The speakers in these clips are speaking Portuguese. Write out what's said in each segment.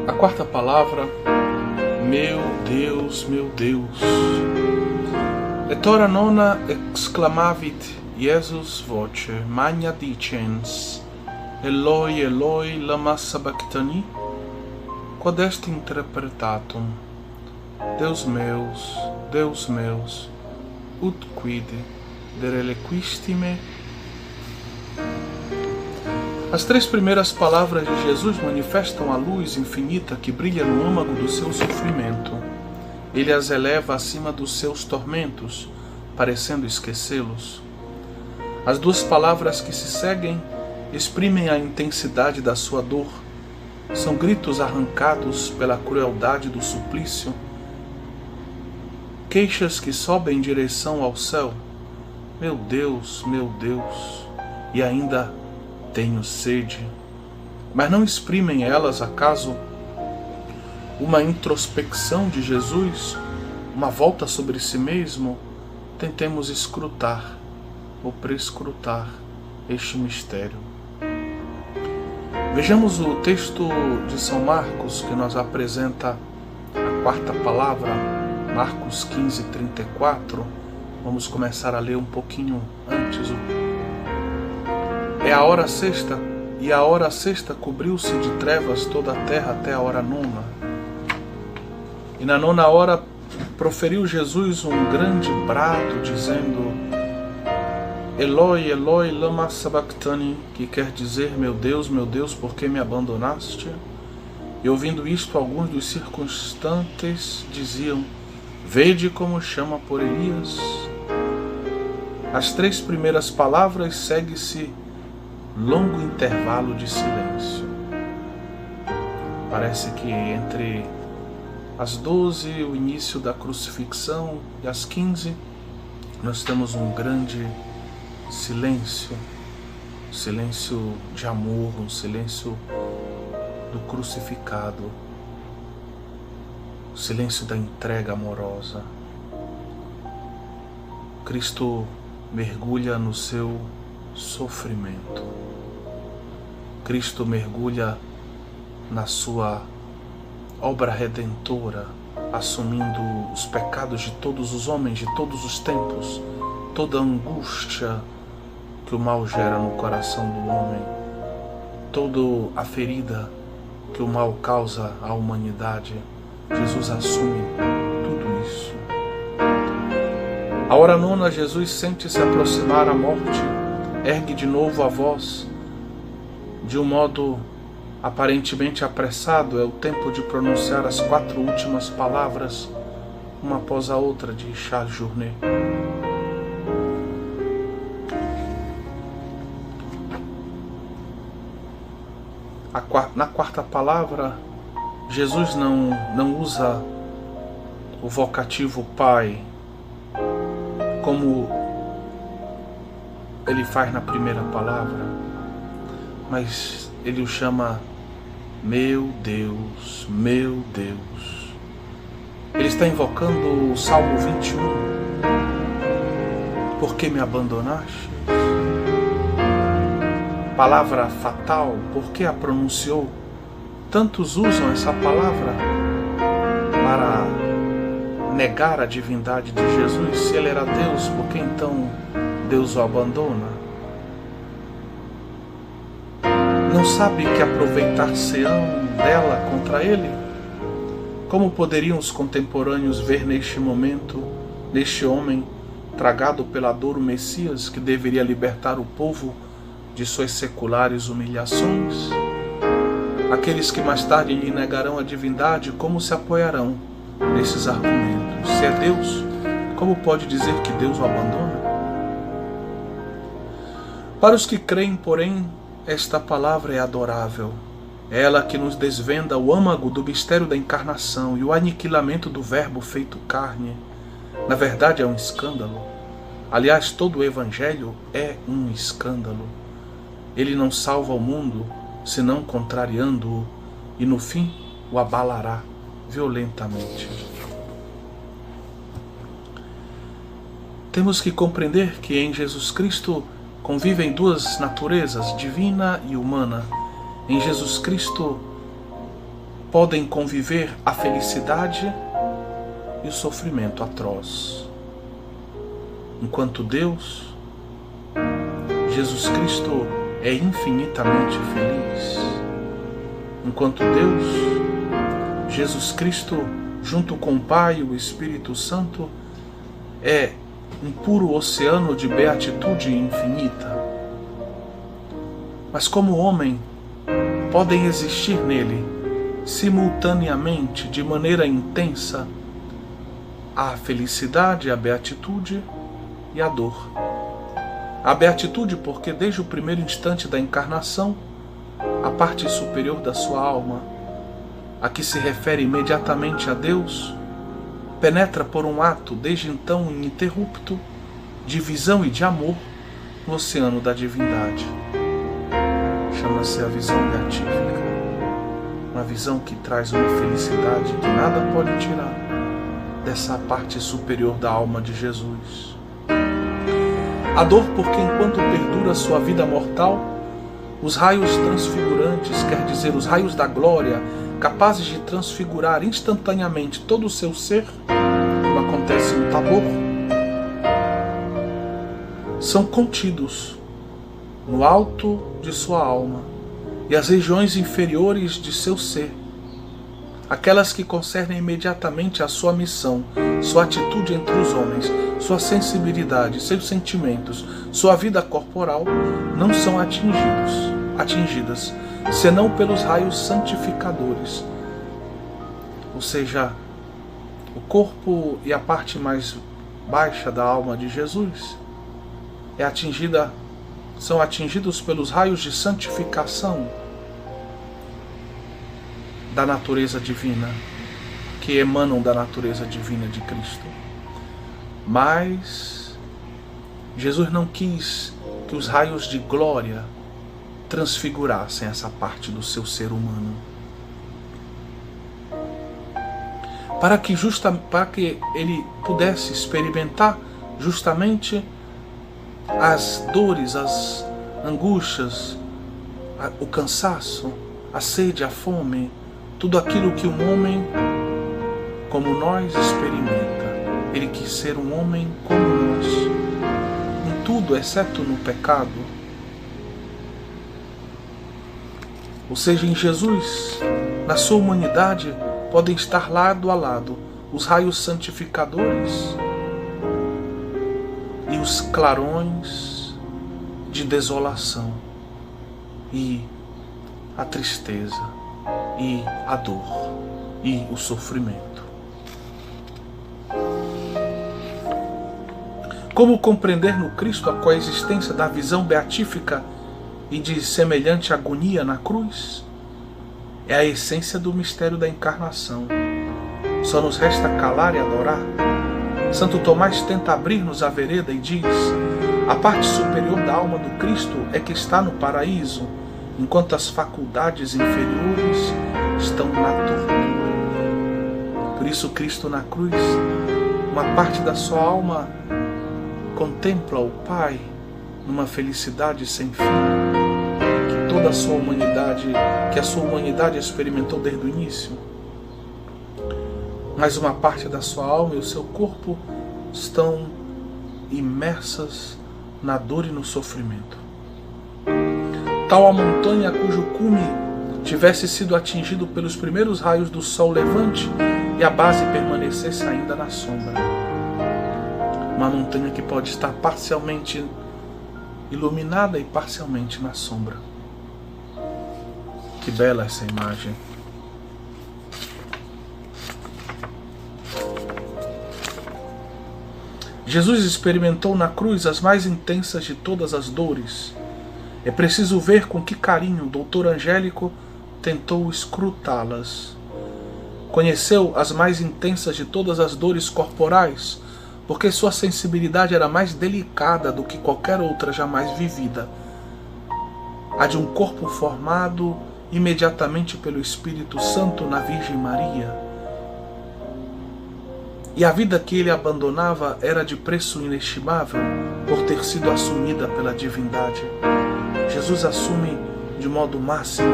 A quarta palavra, meu Deus, et ora nona exclamavit Jesus voce, magna dicens, Eloi, Eloi, lama sabachthani, quod est interpretatum, Deus meus, ut quid dereliquistime. As três primeiras palavras de Jesus manifestam a luz infinita que brilha no âmago do seu sofrimento. Ele as eleva acima dos seus tormentos, parecendo esquecê-los. As duas palavras que se seguem exprimem a intensidade da sua dor. São gritos arrancados pela crueldade do suplício, queixas que sobem em direção ao céu. Meu Deus, e ainda tenho sede. Mas não exprimem elas, acaso, uma introspecção de Jesus, uma volta sobre si mesmo? Tentemos escrutar ou prescrutar este mistério. Vejamos o texto de São Marcos que nos apresenta a quarta palavra, Marcos 15, 34. Vamos começar a ler um pouquinho antes. É a hora sexta, e a hora sexta cobriu-se de trevas toda a terra até a hora nona. E na nona hora proferiu Jesus um grande brado, dizendo: Eloi, Eloi, lama sabachthani, que quer dizer, meu Deus, por que me abandonaste? E ouvindo isto, alguns dos circunstantes diziam: Vede como chama por Elias. As três primeiras palavras segue-se longo intervalo de silêncio. Parece que entre as 12, o início da crucifixão, e as 15, nós temos um grande silêncio, silêncio de amor, um silêncio do crucificado, o silêncio da entrega amorosa. Cristo mergulha no seu sofrimento. Cristo mergulha na sua obra redentora, assumindo os pecados de todos os homens, de todos os tempos, toda a angústia que o mal gera no coração do homem, toda a ferida que o mal causa à humanidade. Jesus assume tudo isso. A hora nona, Jesus sente-se aproximar a morte, ergue de novo a voz, de um modo aparentemente apressado. É o tempo de pronunciar as 4 últimas palavras, uma após a outra, de Charles Journet. Na quarta palavra, Jesus não usa o vocativo Pai, como ele faz na primeira palavra, mas ele o chama meu Deus, meu Deus. Ele está invocando o Salmo 21. Por que me abandonaste? Palavra fatal, por que a pronunciou? Tantos usam essa palavra para negar a divindade de Jesus. Se ele era Deus, por que então Deus o abandona? Não sabe que aproveitar-se-ão dela contra ele? Como poderiam os contemporâneos ver neste momento, neste homem tragado pela dor, o Messias que deveria libertar o povo de suas seculares humilhações? Aqueles que mais tarde lhe negarão a divindade, como se apoiarão nesses argumentos? Se é Deus, como pode dizer que Deus o abandona? Para os que creem, porém, esta palavra é adorável. É ela que nos desvenda o âmago do mistério da encarnação e o aniquilamento do Verbo feito carne. Na verdade, é um escândalo. Aliás, todo o Evangelho é um escândalo. Ele não salva o mundo, senão contrariando-o, e no fim o abalará violentamente. Temos que compreender que em Jesus Cristo convivem duas naturezas, divina e humana. Em Jesus Cristo podem conviver a felicidade e o sofrimento atroz. Enquanto Deus, Jesus Cristo, é infinitamente feliz. Enquanto Deus, Jesus Cristo, junto com o Pai e o Espírito Santo, é um puro oceano de beatitude infinita. Mas como homem, podem existir nele, simultaneamente, de maneira intensa, a felicidade, a beatitude e a dor. A beatitude porque desde o primeiro instante da encarnação, a parte superior da sua alma, a que se refere imediatamente a Deus, penetra por um ato desde então ininterrupto de visão e de amor no oceano da divindade. Chama-se a visão beatífica, uma visão que traz uma felicidade que nada pode tirar dessa parte superior da alma de Jesus. A dor porque enquanto perdura sua vida mortal, os raios transfigurantes, quer dizer, os raios da glória, capazes de transfigurar instantaneamente todo o seu ser, como acontece no Tabor, são contidos no alto de sua alma e as regiões inferiores de seu ser, aquelas que concernem imediatamente a sua missão, sua atitude entre os homens, sua sensibilidade, seus sentimentos, sua vida corporal, não são atingidas, senão pelos raios santificadores. Ou seja, o corpo e a parte mais baixa da alma de Jesus são atingidos pelos raios de santificação da natureza divina, que emanam da natureza divina de Cristo. Mas Jesus não quis que os raios de glória transfigurassem essa parte do seu ser humano, para que ele pudesse experimentar justamente as dores, as angústias, o cansaço, a sede, a fome, tudo aquilo que um homem como nós experimenta. Ele quis ser um homem como nós, em tudo exceto no pecado. Ou seja, em Jesus, na sua humanidade, podem estar lado a lado os raios santificadores e os clarões de desolação, e a tristeza, e a dor, e o sofrimento. Como compreender no Cristo a coexistência da visão beatífica e de semelhante agonia na cruz? É a essência do mistério da encarnação. Só nos resta calar e adorar. Santo Tomás tenta abrir-nos a vereda e diz: a parte superior da alma do Cristo é que está no paraíso, enquanto as faculdades inferiores estão na tortura. Por isso Cristo na cruz, uma parte da sua alma contempla o Pai numa felicidade sem fim, que toda a sua humanidade, que a sua humanidade experimentou desde o início. Mas uma parte da sua alma e o seu corpo estão imersas na dor e no sofrimento. Tal a montanha cujo cume tivesse sido atingido pelos primeiros raios do sol levante e a base permanecesse ainda na sombra. Uma montanha que pode estar parcialmente iluminada e parcialmente na sombra. Que bela essa imagem. Jesus experimentou na cruz as mais intensas de todas as dores. É preciso ver com que carinho o doutor Angélico tentou escrutá-las. Conheceu as mais intensas de todas as dores corporais, porque sua sensibilidade era mais delicada do que qualquer outra jamais vivida, a de um corpo formado imediatamente pelo Espírito Santo na Virgem Maria. E a vida que ele abandonava era de preço inestimável por ter sido assumida pela divindade. Jesus assume de modo máximo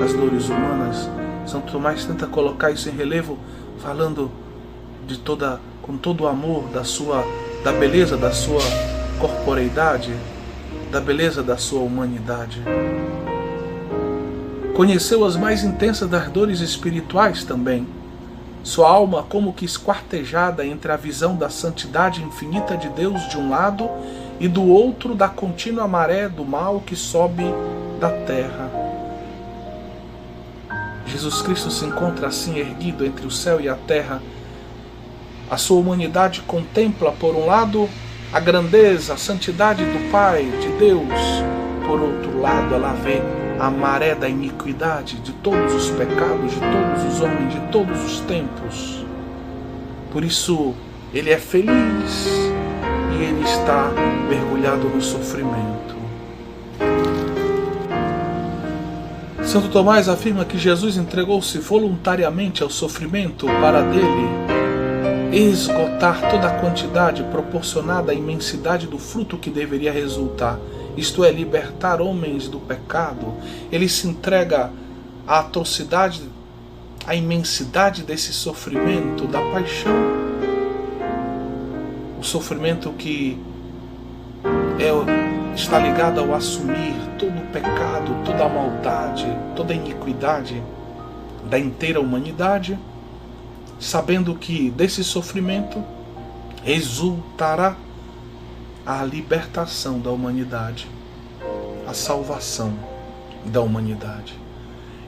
as dores humanas São Tomás tenta colocar isso em relevo, falando com todo o amor da beleza da sua corporeidade, da beleza da sua humanidade. Conheceu as mais intensas das dores espirituais também. Sua alma como que esquartejada entre a visão da santidade infinita de Deus de um lado e do outro da contínua maré do mal que sobe da terra. Jesus Cristo se encontra assim erguido entre o céu e a terra. A sua humanidade contempla, por um lado, a grandeza, a santidade do Pai, de Deus. Por outro lado, ela vê a maré da iniquidade de todos os pecados, de todos os homens, de todos os tempos. Por isso, ele é feliz e ele está mergulhado no sofrimento. Santo Tomás afirma que Jesus entregou-se voluntariamente ao sofrimento para dele esgotar toda a quantidade proporcionada à imensidade do fruto que deveria resultar, isto é, libertar homens do pecado. Ele se entrega à atrocidade, à imensidade desse sofrimento, da paixão. O sofrimento que está ligado ao assumir todo o pecado, toda a maldade, toda a iniquidade da inteira humanidade, sabendo que desse sofrimento resultará a libertação da humanidade, a salvação da humanidade.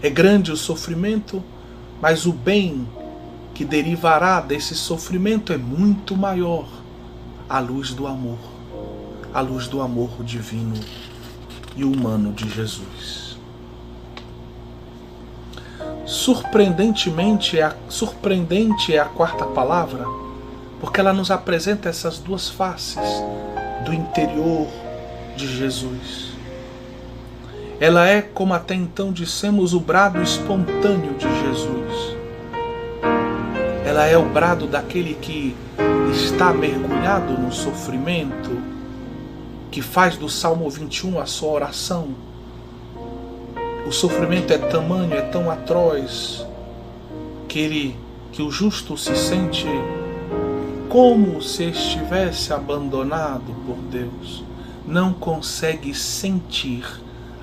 É grande o sofrimento, mas o bem que derivará desse sofrimento é muito maior, à luz do amor divino e humano de Jesus. Surpreendente é a quarta palavra, porque ela nos apresenta essas duas faces do interior de Jesus. Ela é, como até então dissemos, o brado espontâneo de Jesus. Ela é o brado daquele que está mergulhado no sofrimento, que faz do Salmo 21 a sua oração. O sofrimento é tamanho, é tão atroz, que o justo se sente como se estivesse abandonado por Deus. Não consegue sentir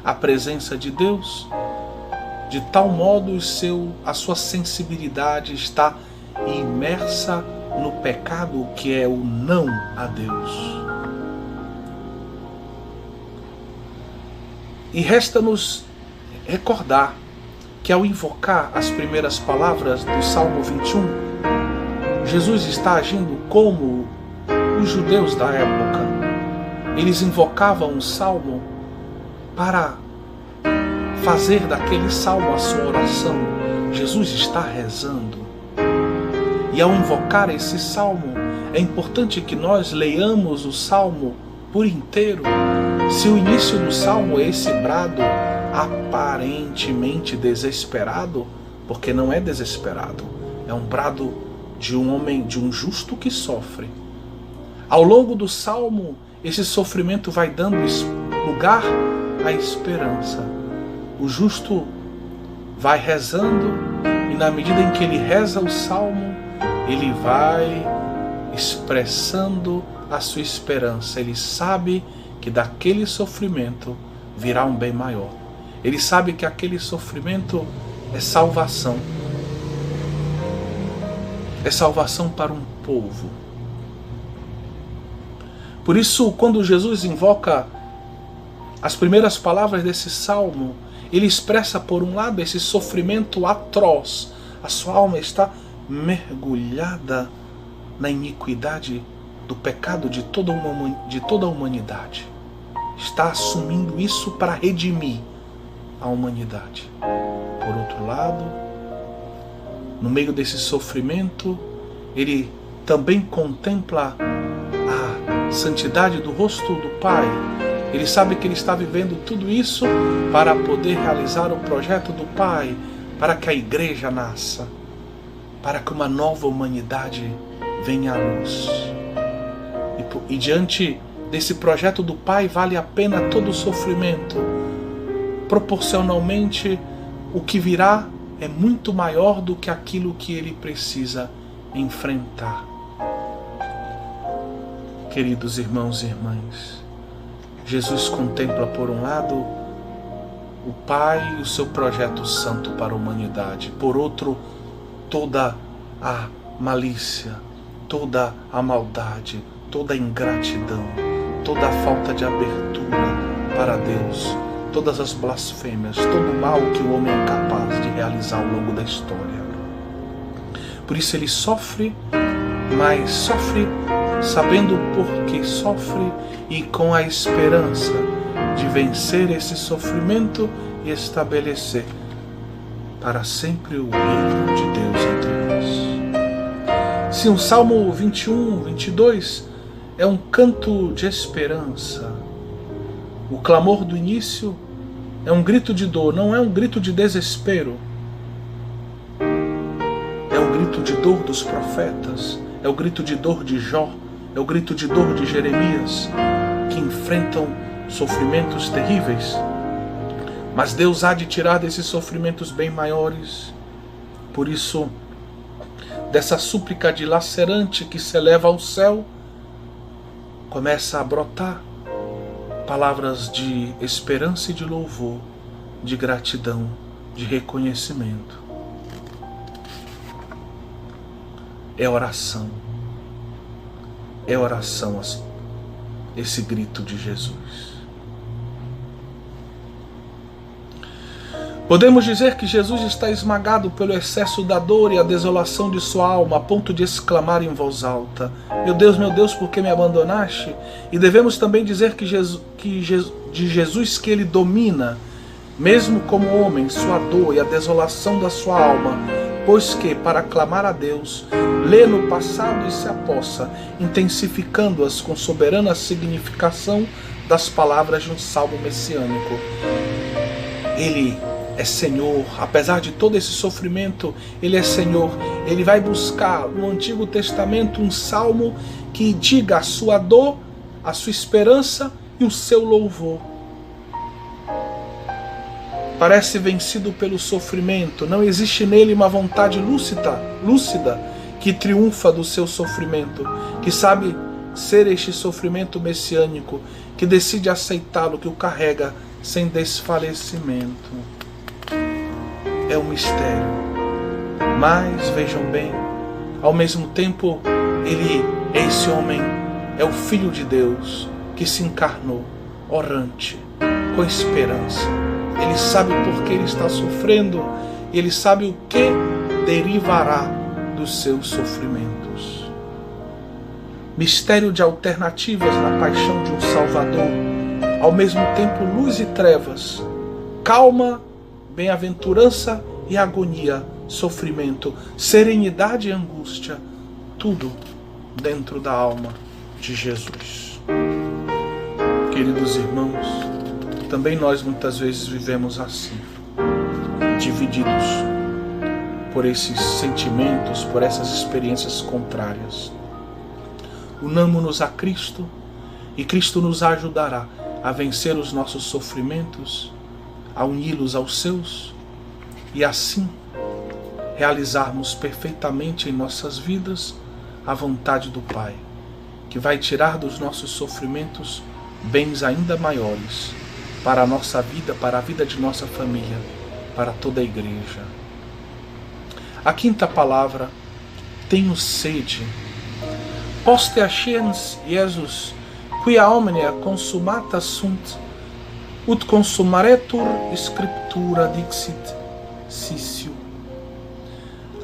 a presença de Deus, de tal modo a sua sensibilidade está imersa no pecado, que é o não a Deus. E resta-nos recordar que, ao invocar as primeiras palavras do Salmo 21, Jesus está agindo como os judeus da época. Eles invocavam o Salmo para fazer daquele Salmo a sua oração. Jesus está rezando. E ao invocar esse Salmo, é importante que nós leiamos o Salmo por inteiro. Se o início do Salmo é esse brado aparentemente desesperado, porque não é desesperado, é um brado de um homem, de um justo que sofre. Ao longo do Salmo, esse sofrimento vai dando lugar à esperança. O justo vai rezando, e na medida em que ele reza o Salmo, ele vai expressando a sua esperança. Ele sabe que daquele sofrimento virá um bem maior. Ele sabe que aquele sofrimento é salvação. É salvação para um povo. Por isso, quando Jesus invoca as primeiras palavras desse salmo, ele expressa, por um lado, esse sofrimento atroz. A sua alma está mergulhada na iniquidade do pecado de toda a humanidade. Está assumindo isso para redimir a humanidade. Por outro lado, no meio desse sofrimento, ele também contempla a santidade do rosto do Pai. Ele sabe que ele está vivendo tudo isso para poder realizar o projeto do Pai, para que a igreja nasça, para que uma nova humanidade venha à luz. E diante desse projeto do Pai, vale a pena todo o sofrimento. Proporcionalmente, o que virá é muito maior do que aquilo que ele precisa enfrentar. Queridos irmãos e irmãs, Jesus contempla, por um lado, o Pai e o seu projeto santo para a humanidade. Por outro, toda a malícia, toda a maldade, toda a ingratidão, toda a falta de abertura para Deus, todas as blasfêmias, todo o mal que o homem é capaz de realizar ao longo da história. Por isso ele sofre, mas sofre sabendo por que sofre e com a esperança de vencer esse sofrimento e estabelecer para sempre o reino de Deus entre nós. Sim, o Salmo 21, 22 é um canto de esperança. O clamor do início é um grito de dor, não é um grito de desespero. É o grito de dor dos profetas, é o grito de dor de Jó, é o grito de dor de Jeremias, que enfrentam sofrimentos terríveis. Mas Deus há de tirar desses sofrimentos bem maiores. Por isso, dessa súplica dilacerante que se eleva ao céu, começa a brotar palavras de esperança e de louvor, de gratidão, de reconhecimento. É oração. É oração esse grito de Jesus. Podemos dizer que Jesus está esmagado pelo excesso da dor e a desolação de sua alma, a ponto de exclamar em voz alta: meu Deus, por que me abandonaste? E devemos também dizer de Jesus que ele domina, mesmo como homem, sua dor e a desolação da sua alma, pois que, para clamar a Deus, lê no passado e se apossa, intensificando-as com soberana significação das palavras de um salmo messiânico. Ele é Senhor, apesar de todo esse sofrimento, ele é Senhor. Ele vai buscar no Antigo Testamento um salmo que diga a sua dor, a sua esperança e o seu louvor. Parece vencido pelo sofrimento, não existe nele uma vontade lúcida que triunfa do seu sofrimento, que sabe ser este sofrimento messiânico, que decide aceitá-lo, que o carrega sem desfalecimento. É um mistério, mas vejam bem, ao mesmo tempo ele é esse homem, é o Filho de Deus que se encarnou, orante, com esperança. Ele sabe por que ele está sofrendo, ele sabe o que derivará dos seus sofrimentos. Mistério de alternativas na paixão de um Salvador, ao mesmo tempo luz e trevas, calma, bem-aventurança e agonia, sofrimento, serenidade e angústia, tudo dentro da alma de Jesus. Queridos irmãos, também nós muitas vezes vivemos assim, divididos por esses sentimentos, por essas experiências contrárias. Unamo-nos a Cristo e Cristo nos ajudará a vencer os nossos sofrimentos, a uni-los aos seus e assim realizarmos perfeitamente em nossas vidas a vontade do Pai, que vai tirar dos nossos sofrimentos bens ainda maiores para a nossa vida, para a vida de nossa família, para toda a igreja. A quinta palavra: tenho sede. Poste ascens Jesus, quia omnia consumata sunt, ut consumaretur scriptura dixit Cício.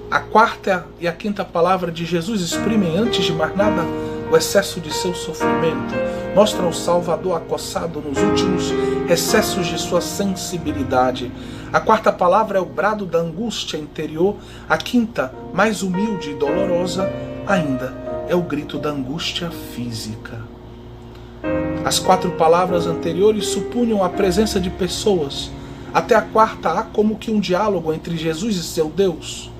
A quarta e a quinta palavra de Jesus exprimem, antes de mais nada, o excesso de seu sofrimento. Mostram o Salvador acossado nos últimos excessos de sua sensibilidade. A quarta palavra é o brado da angústia interior. A quinta, mais humilde e dolorosa ainda, é o grito da angústia física. As quatro palavras anteriores supunham a presença de pessoas. Até a quarta há como que um diálogo entre Jesus e seu Deus.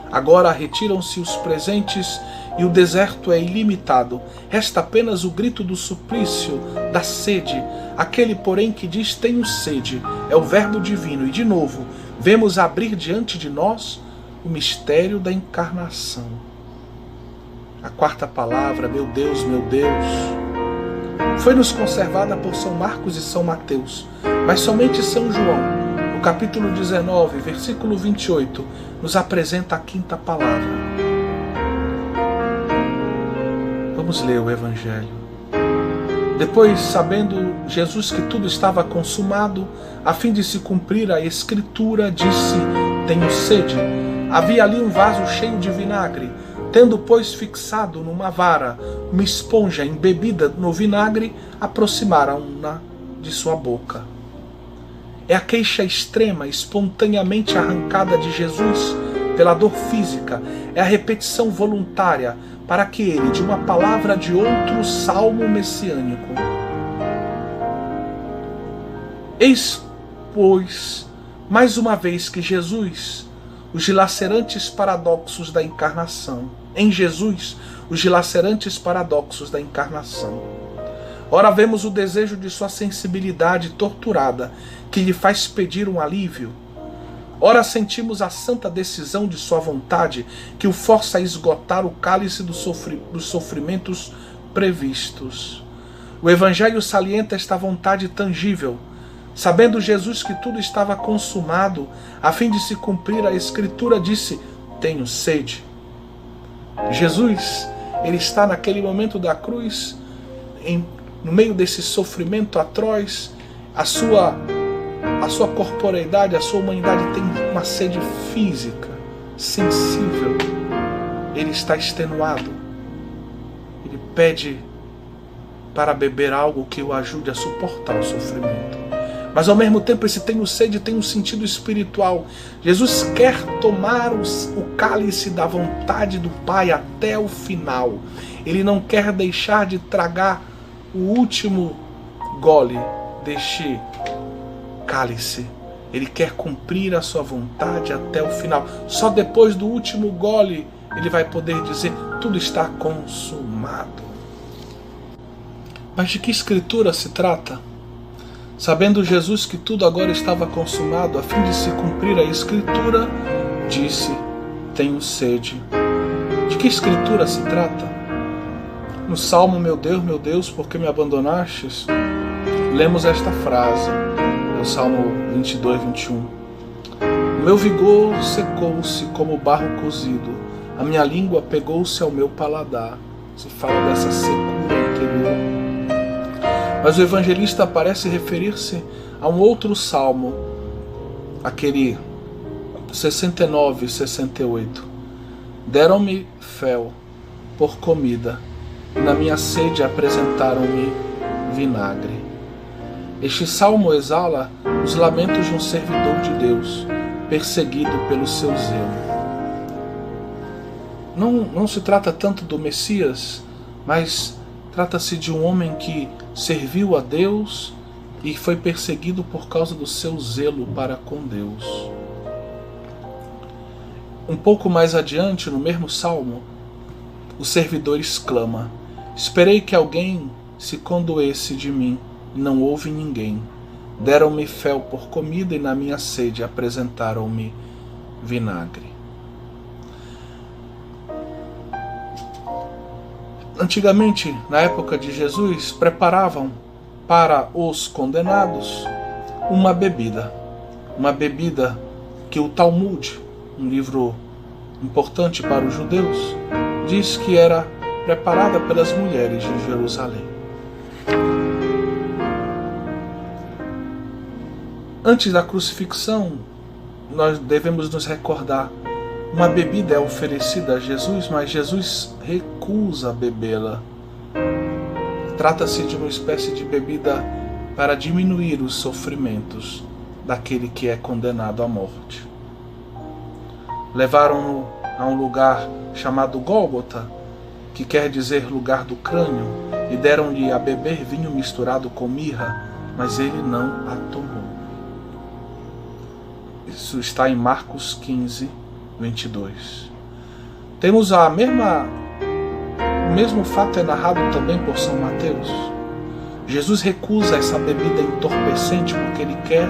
Agora retiram-se os presentes e o deserto é ilimitado. Resta apenas o grito do suplício, da sede. Aquele, porém, que diz tenho sede, é o verbo divino. E de novo, vemos abrir diante de nós o mistério da encarnação. A quarta palavra, meu Deus, foi-nos conservada por São Marcos e São Mateus, mas somente São João, no capítulo 19, versículo 28, nos apresenta a quinta palavra. Vamos ler o Evangelho. Depois, sabendo Jesus que tudo estava consumado, a fim de se cumprir a Escritura, disse: tenho sede. Havia ali um vaso cheio de vinagre. Tendo, pois, fixado numa vara uma esponja embebida no vinagre, aproximaram-na de sua boca. É a queixa extrema, espontaneamente arrancada de Jesus pela dor física, é a repetição voluntária para que ele, de uma palavra de outro salmo messiânico. Eis, pois, mais uma vez que Jesus, os dilacerantes paradoxos da encarnação. Em Jesus, os dilacerantes paradoxos da encarnação. Ora, vemos o desejo de sua sensibilidade torturada, que lhe faz pedir um alívio. Ora, sentimos a santa decisão de sua vontade, que o força a esgotar o cálice dos sofrimentos previstos. O Evangelho salienta esta vontade tangível. Sabendo Jesus que tudo estava consumado, a fim de se cumprir a Escritura, disse: tenho sede. Jesus, ele está naquele momento da cruz, no meio desse sofrimento atroz, a sua corporeidade, a sua humanidade tem uma sede física, sensível. Ele está extenuado. Ele pede para beber algo que o ajude a suportar o sofrimento. Mas ao mesmo tempo esse tenho sede tem um sentido espiritual. Jesus quer tomar o cálice da vontade do Pai até o final. Ele não quer deixar de tragar o último gole deste cálice. Ele quer cumprir a sua vontade até o final. Só depois do último gole ele vai poder dizer: tudo está consumado. Mas de que Escritura se trata? Sabendo Jesus que tudo agora estava consumado, a fim de se cumprir a Escritura, disse: tenho sede. De que Escritura se trata? No Salmo, meu Deus, por que me abandonastes? Lemos esta frase, no Salmo 22, 21. O meu vigor secou-se como barro cozido, a minha língua pegou-se ao meu paladar. Se fala dessa secura interior. Mas o evangelista parece referir-se a um outro salmo, aquele 69, 68. Deram-me fel por comida, e na minha sede apresentaram-me vinagre. Este salmo exala os lamentos de um servidor de Deus, perseguido pelo seu zelo. Não se trata tanto do Messias, mas trata-se de um homem que serviu a Deus e foi perseguido por causa do seu zelo para com Deus. Um pouco mais adiante, no mesmo salmo, o servidor exclama: esperei que alguém se condoesse de mim, e não houve ninguém. Deram-me fel por comida, e na minha sede apresentaram-me vinagre. Antigamente, na época de Jesus, preparavam para os condenados uma bebida que o Talmud, um livro importante para os judeus, diz que era preparada pelas mulheres de Jerusalém. Antes da crucifixão, nós devemos nos recordar: uma bebida é oferecida a Jesus, mas Jesus recusa bebê-la. Trata-se de uma espécie de bebida para diminuir os sofrimentos daquele que é condenado à morte. Levaram-no a um lugar chamado Gólgota, que quer dizer lugar do crânio, e deram-lhe a beber vinho misturado com mirra, mas ele não a tomou. Isso está em Marcos 15, 22. Temos o mesmo fato é narrado também por São Mateus. Jesus recusa essa bebida entorpecente porque ele quer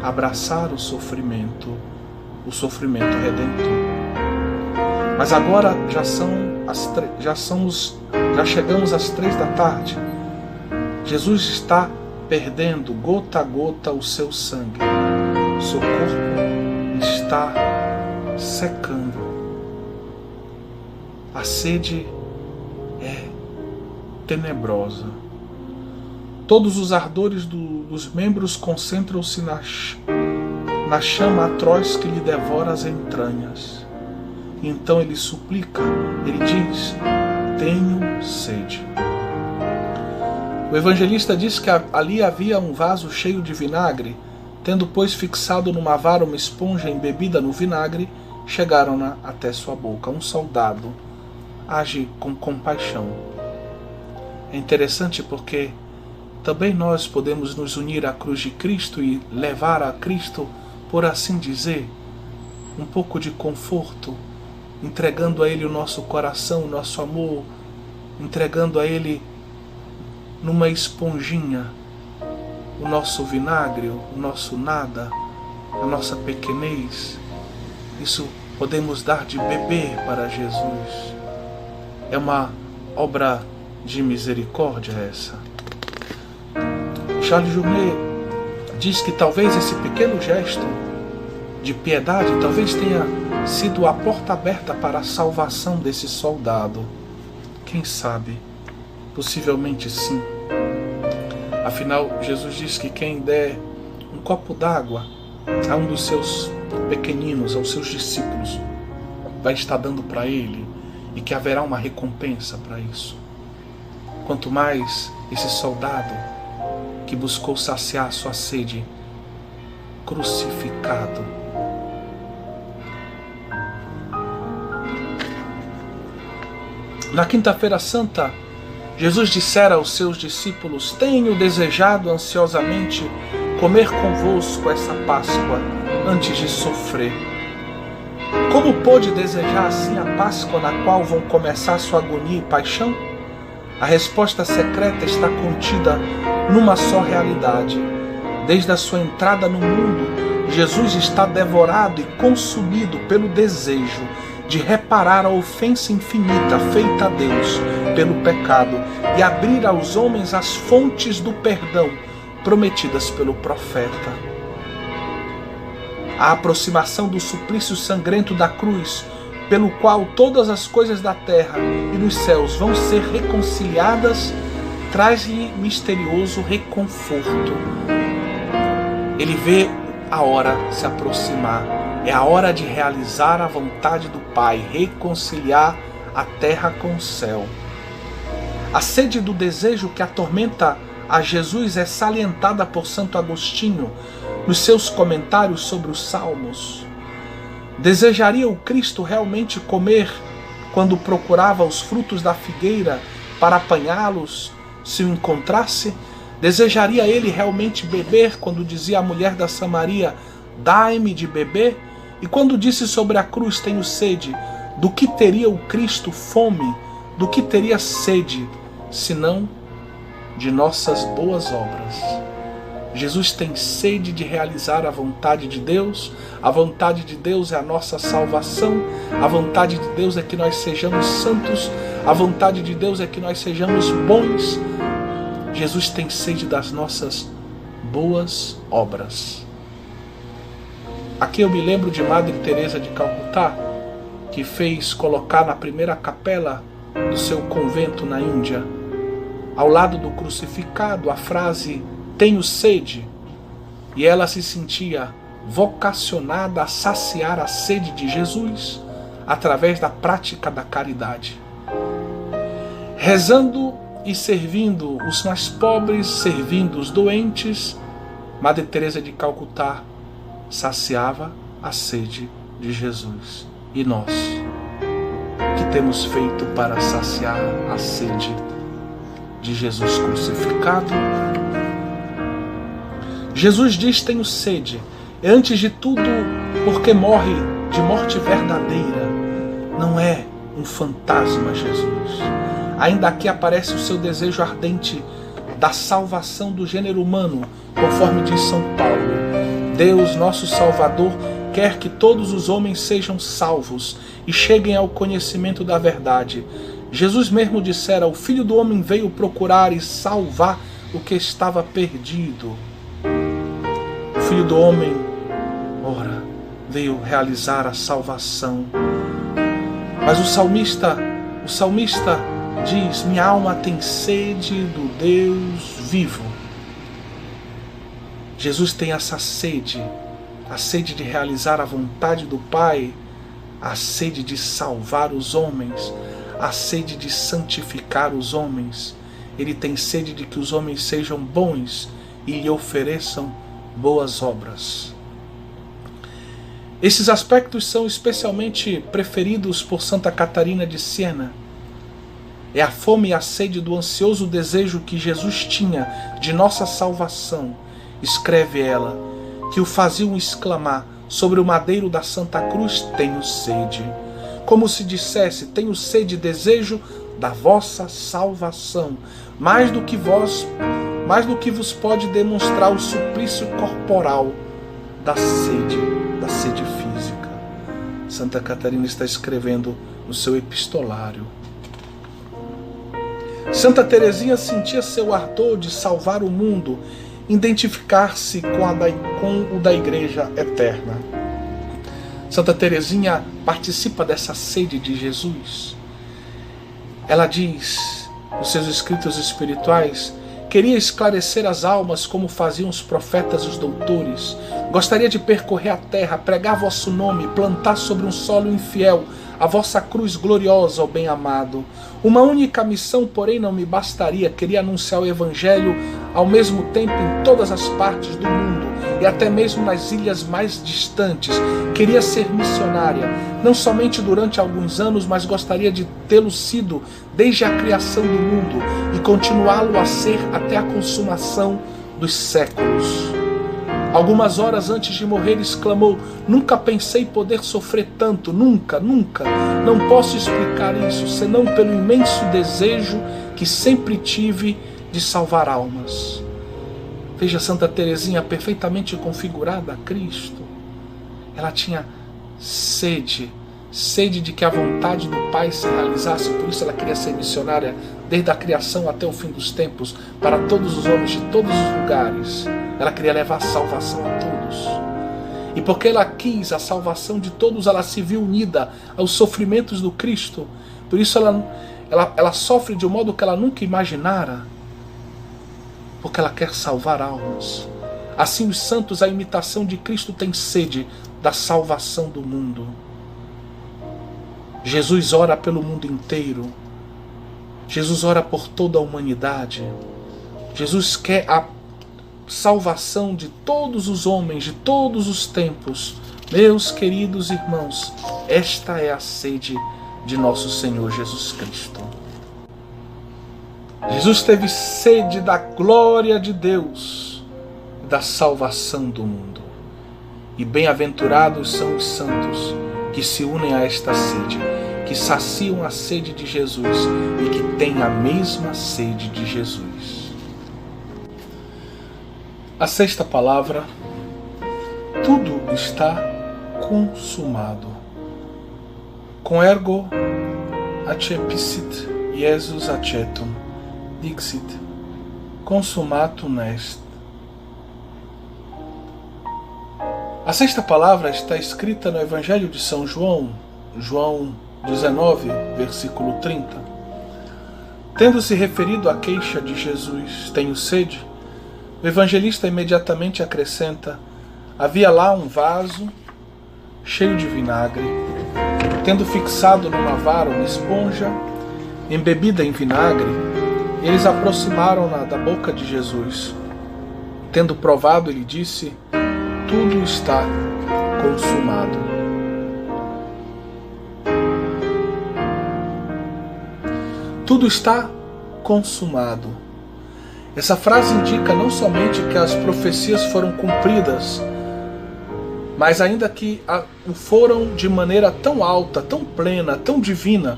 abraçar o sofrimento redentor. Mas agora já chegamos às 3 da tarde. Jesus está perdendo gota a gota o seu sangue. O seu corpo está secando. A sede é tenebrosa. Todos os ardores dos membros concentram-se na chama atroz que lhe devora as entranhas. Então ele suplica, ele diz: tenho sede. O evangelista diz que ali havia um vaso cheio de vinagre. Tendo, pois, fixado numa vara uma esponja embebida no vinagre, chegaram-na até sua boca. Um soldado age com compaixão. É interessante porque também nós podemos nos unir à cruz de Cristo e levar a Cristo, por assim dizer, um pouco de conforto, entregando a Ele o nosso coração, o nosso amor, entregando a Ele numa esponjinha o nosso vinagre, o nosso nada, a nossa pequenez. Isso podemos dar de beber para Jesus. É uma obra de misericórdia essa. Charles Journet diz que talvez esse pequeno gesto de piedade talvez tenha sido a porta aberta para a salvação desse soldado. Quem sabe? Possivelmente sim. Afinal, Jesus diz que quem der um copo d'água a um dos seus pequeninos, aos seus discípulos, vai estar dando para ele, e que haverá uma recompensa para isso. Quanto mais esse soldado que buscou saciar sua sede, crucificado. Na Quinta-feira Santa, Jesus dissera aos seus discípulos: tenho desejado ansiosamente comer convosco essa Páscoa antes de sofrer. Como pôde desejar assim a Páscoa na qual vão começar sua agonia e paixão? A resposta secreta está contida numa só realidade. Desde a sua entrada no mundo, Jesus está devorado e consumido pelo desejo de reparar a ofensa infinita feita a Deus pelo pecado e abrir aos homens as fontes do perdão prometidas pelo profeta. A aproximação do suplício sangrento da cruz, pelo qual todas as coisas da terra e dos céus vão ser reconciliadas, traz-lhe misterioso reconforto. Ele vê a hora se aproximar. É a hora de realizar a vontade do Pai, reconciliar a terra com o céu. A sede do desejo que atormenta a Jesus é salientada por Santo Agostinho nos seus comentários sobre os Salmos. Desejaria o Cristo realmente comer quando procurava os frutos da figueira para apanhá-los se o encontrasse? Desejaria ele realmente beber quando dizia à mulher da Samaria: dai-me de beber? E quando disse sobre a cruz: tenho sede, do que teria o Cristo fome? Do que teria sede, senão de nossas boas obras? Jesus tem sede de realizar a vontade de Deus. A vontade de Deus é a nossa salvação. A vontade de Deus é que nós sejamos santos. A vontade de Deus é que nós sejamos bons. Jesus tem sede das nossas boas obras. Aqui eu me lembro de Madre Teresa de Calcutá, que fez colocar na primeira capela do seu convento na Índia, ao lado do crucificado, a frase tenho sede, e ela se sentia vocacionada a saciar a sede de Jesus através da prática da caridade. Rezando e servindo os mais pobres, servindo os doentes, Madre Teresa de Calcutá saciava a sede de Jesus. E nós, que temos feito para saciar a sede de Jesus crucificado? Jesus diz: tenho sede. É antes de tudo porque morre de morte verdadeira. Não é um fantasma Jesus. Ainda aqui aparece o seu desejo ardente da salvação do gênero humano, conforme diz São Paulo. Deus, nosso Salvador, quer que todos os homens sejam salvos e cheguem ao conhecimento da verdade. Jesus mesmo dissera: o Filho do Homem veio procurar e salvar o que estava perdido. O Filho do Homem, ora, veio realizar a salvação. Mas o salmista diz: minha alma tem sede do Deus vivo. Jesus tem essa sede, a sede de realizar a vontade do Pai, a sede de salvar os homens, a sede de santificar os homens. Ele tem sede de que os homens sejam bons e lhe ofereçam boas obras. Esses aspectos são especialmente preferidos por Santa Catarina de Siena. É a fome e a sede do ansioso desejo que Jesus tinha de nossa salvação, escreve ela, que o faziam exclamar sobre o madeiro da Santa Cruz: tenho sede. Como se dissesse: tenho sede e desejo da vossa salvação, mais do que vos pode demonstrar o suplício corporal da sede física. Santa Catarina está escrevendo no seu epistolário. Santa Teresinha sentia seu ardor de salvar o mundo, identificar-se com o da Igreja Eterna. Santa Teresinha participa dessa sede de Jesus. Ela diz nos seus escritos espirituais: queria esclarecer as almas como faziam os profetas e os doutores. Gostaria de percorrer a terra, pregar vosso nome, plantar sobre um solo infiel a vossa cruz gloriosa, ó bem-amado. Uma única missão, porém, não me bastaria. Queria anunciar o Evangelho ao mesmo tempo em todas as partes do mundo e até mesmo nas ilhas mais distantes. Queria ser missionária, não somente durante alguns anos, mas gostaria de tê-lo sido desde a criação do mundo e continuá-lo a ser até a consumação dos séculos. Algumas horas antes de morrer exclamou: nunca pensei poder sofrer tanto, nunca. Não posso explicar isso, senão pelo imenso desejo que sempre tive de salvar almas. Veja Santa Teresinha perfeitamente configurada a Cristo. Ela tinha sede de que a vontade do Pai se realizasse, por isso ela queria ser missionária desde a criação até o fim dos tempos, para todos os homens de todos os lugares. Ela queria levar a salvação a todos. E porque ela quis a salvação de todos, ela se viu unida aos sofrimentos do Cristo. Por isso ela sofre de um modo que ela nunca imaginara, porque ela quer salvar almas. Assim os santos, a imitação de Cristo, têm sede da salvação do mundo. Jesus ora pelo mundo inteiro. Jesus ora por toda a humanidade. Jesus quer a salvação de todos os homens, de todos os tempos. Meus queridos irmãos, esta é a sede de nosso Senhor Jesus Cristo. Jesus teve sede da glória de Deus, da salvação do mundo. E bem-aventurados são os santos que se unem a esta sede, que saciam a sede de Jesus e que têm a mesma sede de Jesus. A sexta palavra: tudo está consumado. Com ergo accepit Jesus acetum, dixit, consumatum est. A sexta palavra está escrita no Evangelho de São João, João 19, versículo 30. Tendo se referido à queixa de Jesus: tenho sede, o evangelista imediatamente acrescenta: havia lá um vaso cheio de vinagre. Tendo fixado numa vara uma esponja embebida em vinagre, eles aproximaram-na da boca de Jesus. Tendo provado, ele disse: tudo está consumado. Tudo está consumado. Essa frase indica não somente que as profecias foram cumpridas, mas ainda que o foram de maneira tão alta, tão plena, tão divina,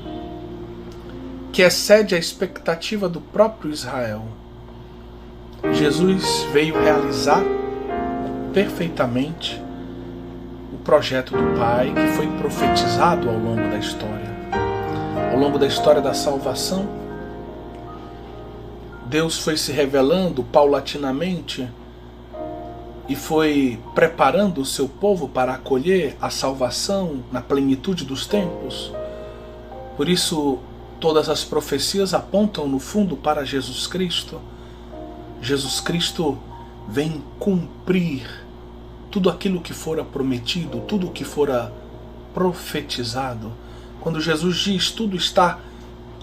que excede a expectativa do próprio Israel. Jesus veio realizar perfeitamente o projeto do Pai que foi profetizado ao longo da história. Ao longo da história da salvação, Deus foi se revelando paulatinamente e foi preparando o seu povo para acolher a salvação na plenitude dos tempos. Por isso, todas as profecias apontam no fundo para Jesus Cristo. Jesus Cristo vem cumprir tudo aquilo que fora prometido, tudo o que fora profetizado. Quando Jesus diz tudo está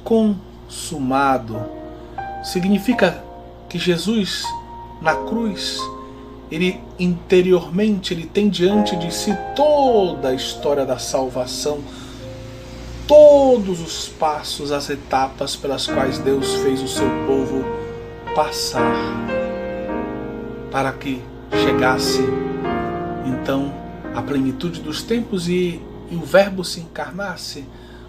consumado, significa que Jesus na cruz, ele interiormente, ele tem diante de si toda a história da salvação, todos os passos, as etapas pelas quais Deus fez o seu povo passar, para que chegasse então a plenitude dos tempos e o Verbo se encarnasse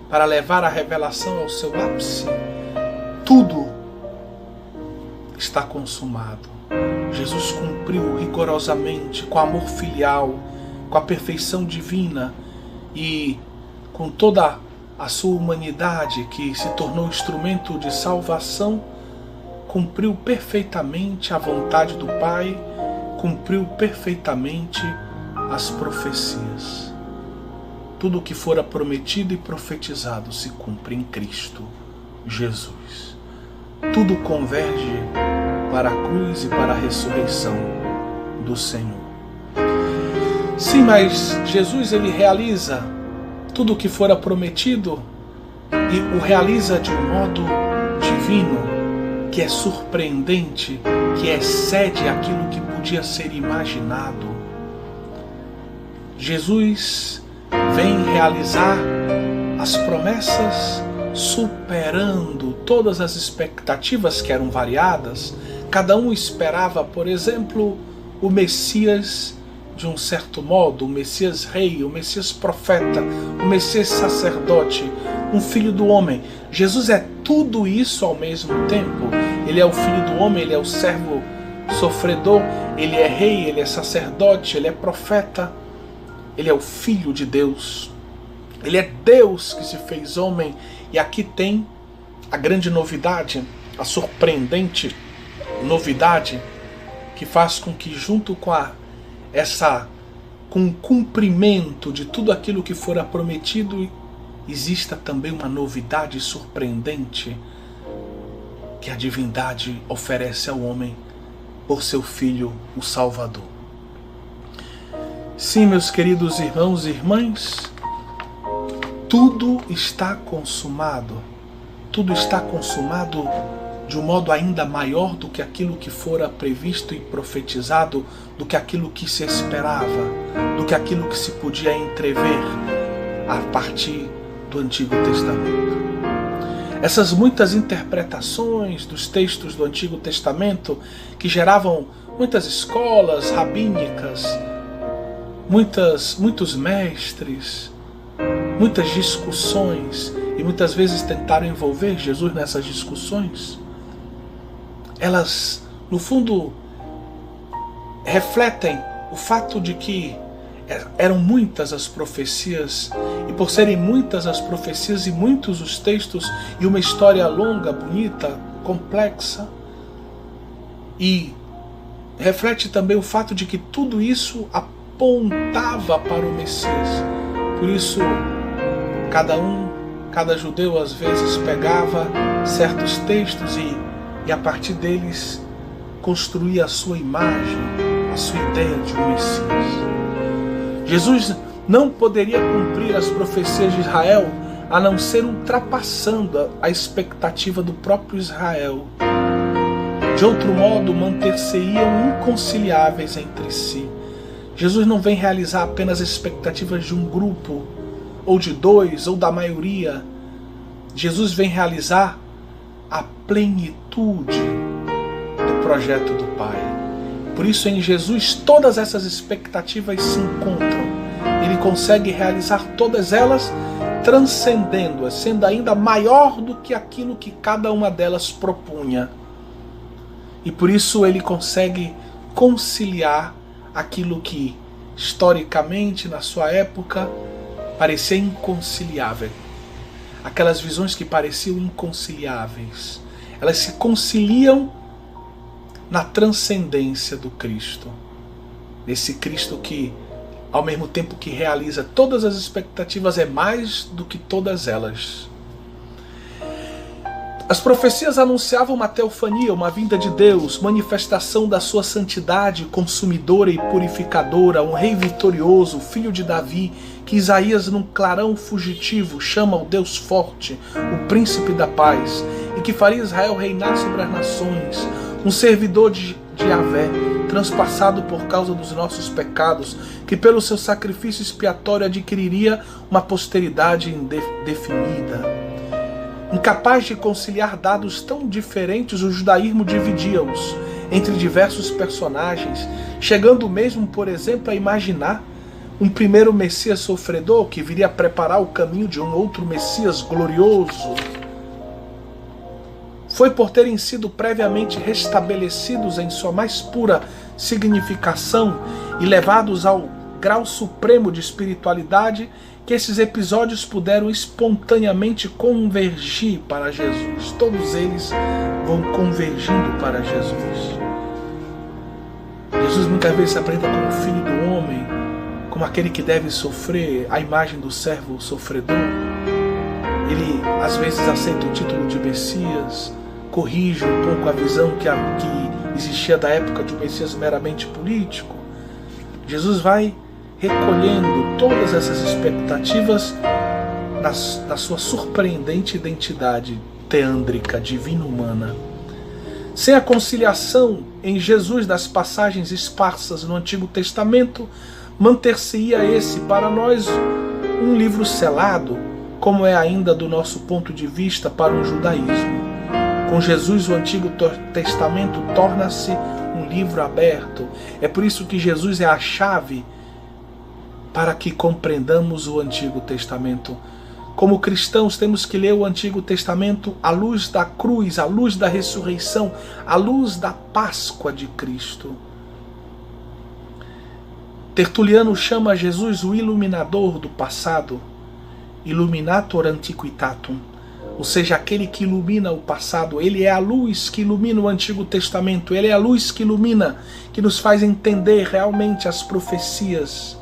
para levar a revelação ao seu ápice. Tudo está consumado. Jesus cumpriu rigorosamente, com amor filial, com a perfeição divina e com toda a sua humanidade que se tornou instrumento de salvação, cumpriu perfeitamente a vontade do Pai, cumpriu perfeitamente as profecias. Tudo o que fora prometido e profetizado se cumpre em Cristo Jesus. Tudo converge para a cruz e para a ressurreição do Senhor. Sim, mas Jesus, ele realiza tudo o que fora prometido e o realiza de um modo divino, que é surpreendente, que excede aquilo que podia ser imaginado. Jesus vem realizar as promessas superando todas as expectativas que eram variadas. Cada um esperava, por exemplo, o Messias de um certo modo, o Messias rei, o Messias profeta, o Messias sacerdote, um filho do homem. Jesus é tudo isso ao mesmo tempo. Ele é o filho do homem, ele é o servo sofredor, ele é rei, ele é sacerdote, ele é profeta, ele é o filho de Deus. Ele é Deus que se fez homem. E aqui tem a grande novidade, a surpreendente novidade, que faz com que junto com com o cumprimento de tudo aquilo que fora prometido, exista também uma novidade surpreendente que a divindade oferece ao homem por seu Filho, o Salvador. Sim, meus queridos irmãos e irmãs, tudo está consumado. Tudo está consumado de um modo ainda maior do que aquilo que fora previsto e profetizado, do que aquilo que se esperava, do que aquilo que se podia entrever a partir do Antigo Testamento. Essas muitas interpretações dos textos do Antigo Testamento que geravam muitas escolas rabínicas, muitos mestres, muitas discussões, e muitas vezes tentaram envolver Jesus nessas discussões, elas, no fundo, refletem o fato de que eram muitas as profecias, e por serem muitas as profecias e muitos os textos, e uma história longa, bonita, complexa, e reflete também o fato de que tudo isso apontava para o Messias. Por isso, cada judeu às vezes pegava certos textos e a partir deles construía a sua imagem, a sua ideia de um Messias. Jesus não poderia cumprir as profecias de Israel a não ser ultrapassando a expectativa do próprio Israel. De outro modo, manter-se-iam inconciliáveis entre si. Jesus não vem realizar apenas as expectativas de um grupo, ou de dois, ou da maioria. Jesus vem realizar a plenitude do projeto do Pai. Por isso, em Jesus, todas essas expectativas se encontram. Ele consegue realizar todas elas, transcendendo-as, sendo ainda maior do que aquilo que cada uma delas propunha. E por isso ele consegue conciliar aquilo que, historicamente, na sua época, parecia inconciliável. Aquelas visões que pareciam inconciliáveis, elas se conciliam na transcendência do Cristo. Esse Cristo que, ao mesmo tempo que realiza todas as expectativas, é mais do que todas elas. As profecias anunciavam uma teofania, uma vinda de Deus, manifestação da sua santidade consumidora e purificadora, um rei vitorioso, filho de Davi, que Isaías, num clarão fugitivo, chama o Deus forte, o príncipe da paz, e que faria Israel reinar sobre as nações, um servidor de Yahvé, transpassado por causa dos nossos pecados, que pelo seu sacrifício expiatório adquiriria uma posteridade indefinida. Incapaz de conciliar dados tão diferentes, o judaísmo dividia-os entre diversos personagens, chegando mesmo, por exemplo, a imaginar um primeiro Messias sofredor que viria a preparar o caminho de um outro Messias glorioso. Foi por terem sido previamente restabelecidos em sua mais pura significação e levados ao grau supremo de espiritualidade que esses episódios puderam espontaneamente convergir para Jesus. Todos eles vão convergindo para Jesus. Jesus muitas vezes se apresenta como filho do homem, como aquele que deve sofrer, a imagem do servo sofredor. Ele às vezes aceita o título de Messias, corrige um pouco a visão que existia da época de um Messias meramente político. Jesus vai recolhendo todas essas expectativas da sua surpreendente identidade teândrica, divina-humana. Sem a conciliação em Jesus das passagens esparsas no Antigo Testamento, manter-se-ia esse para nós um livro selado, como é ainda do nosso ponto de vista para o judaísmo. Com Jesus, o Antigo Testamento torna-se um livro aberto. É por isso que Jesus é a chave para que compreendamos o Antigo Testamento. Como cristãos, temos que ler o Antigo Testamento à luz da cruz, à luz da ressurreição, à luz da Páscoa de Cristo. Tertuliano chama Jesus o iluminador do passado, illuminator antiquitatum, ou seja, aquele que ilumina o passado. Ele é a luz que ilumina o Antigo Testamento, ele é a luz que ilumina, que nos faz entender realmente as profecias,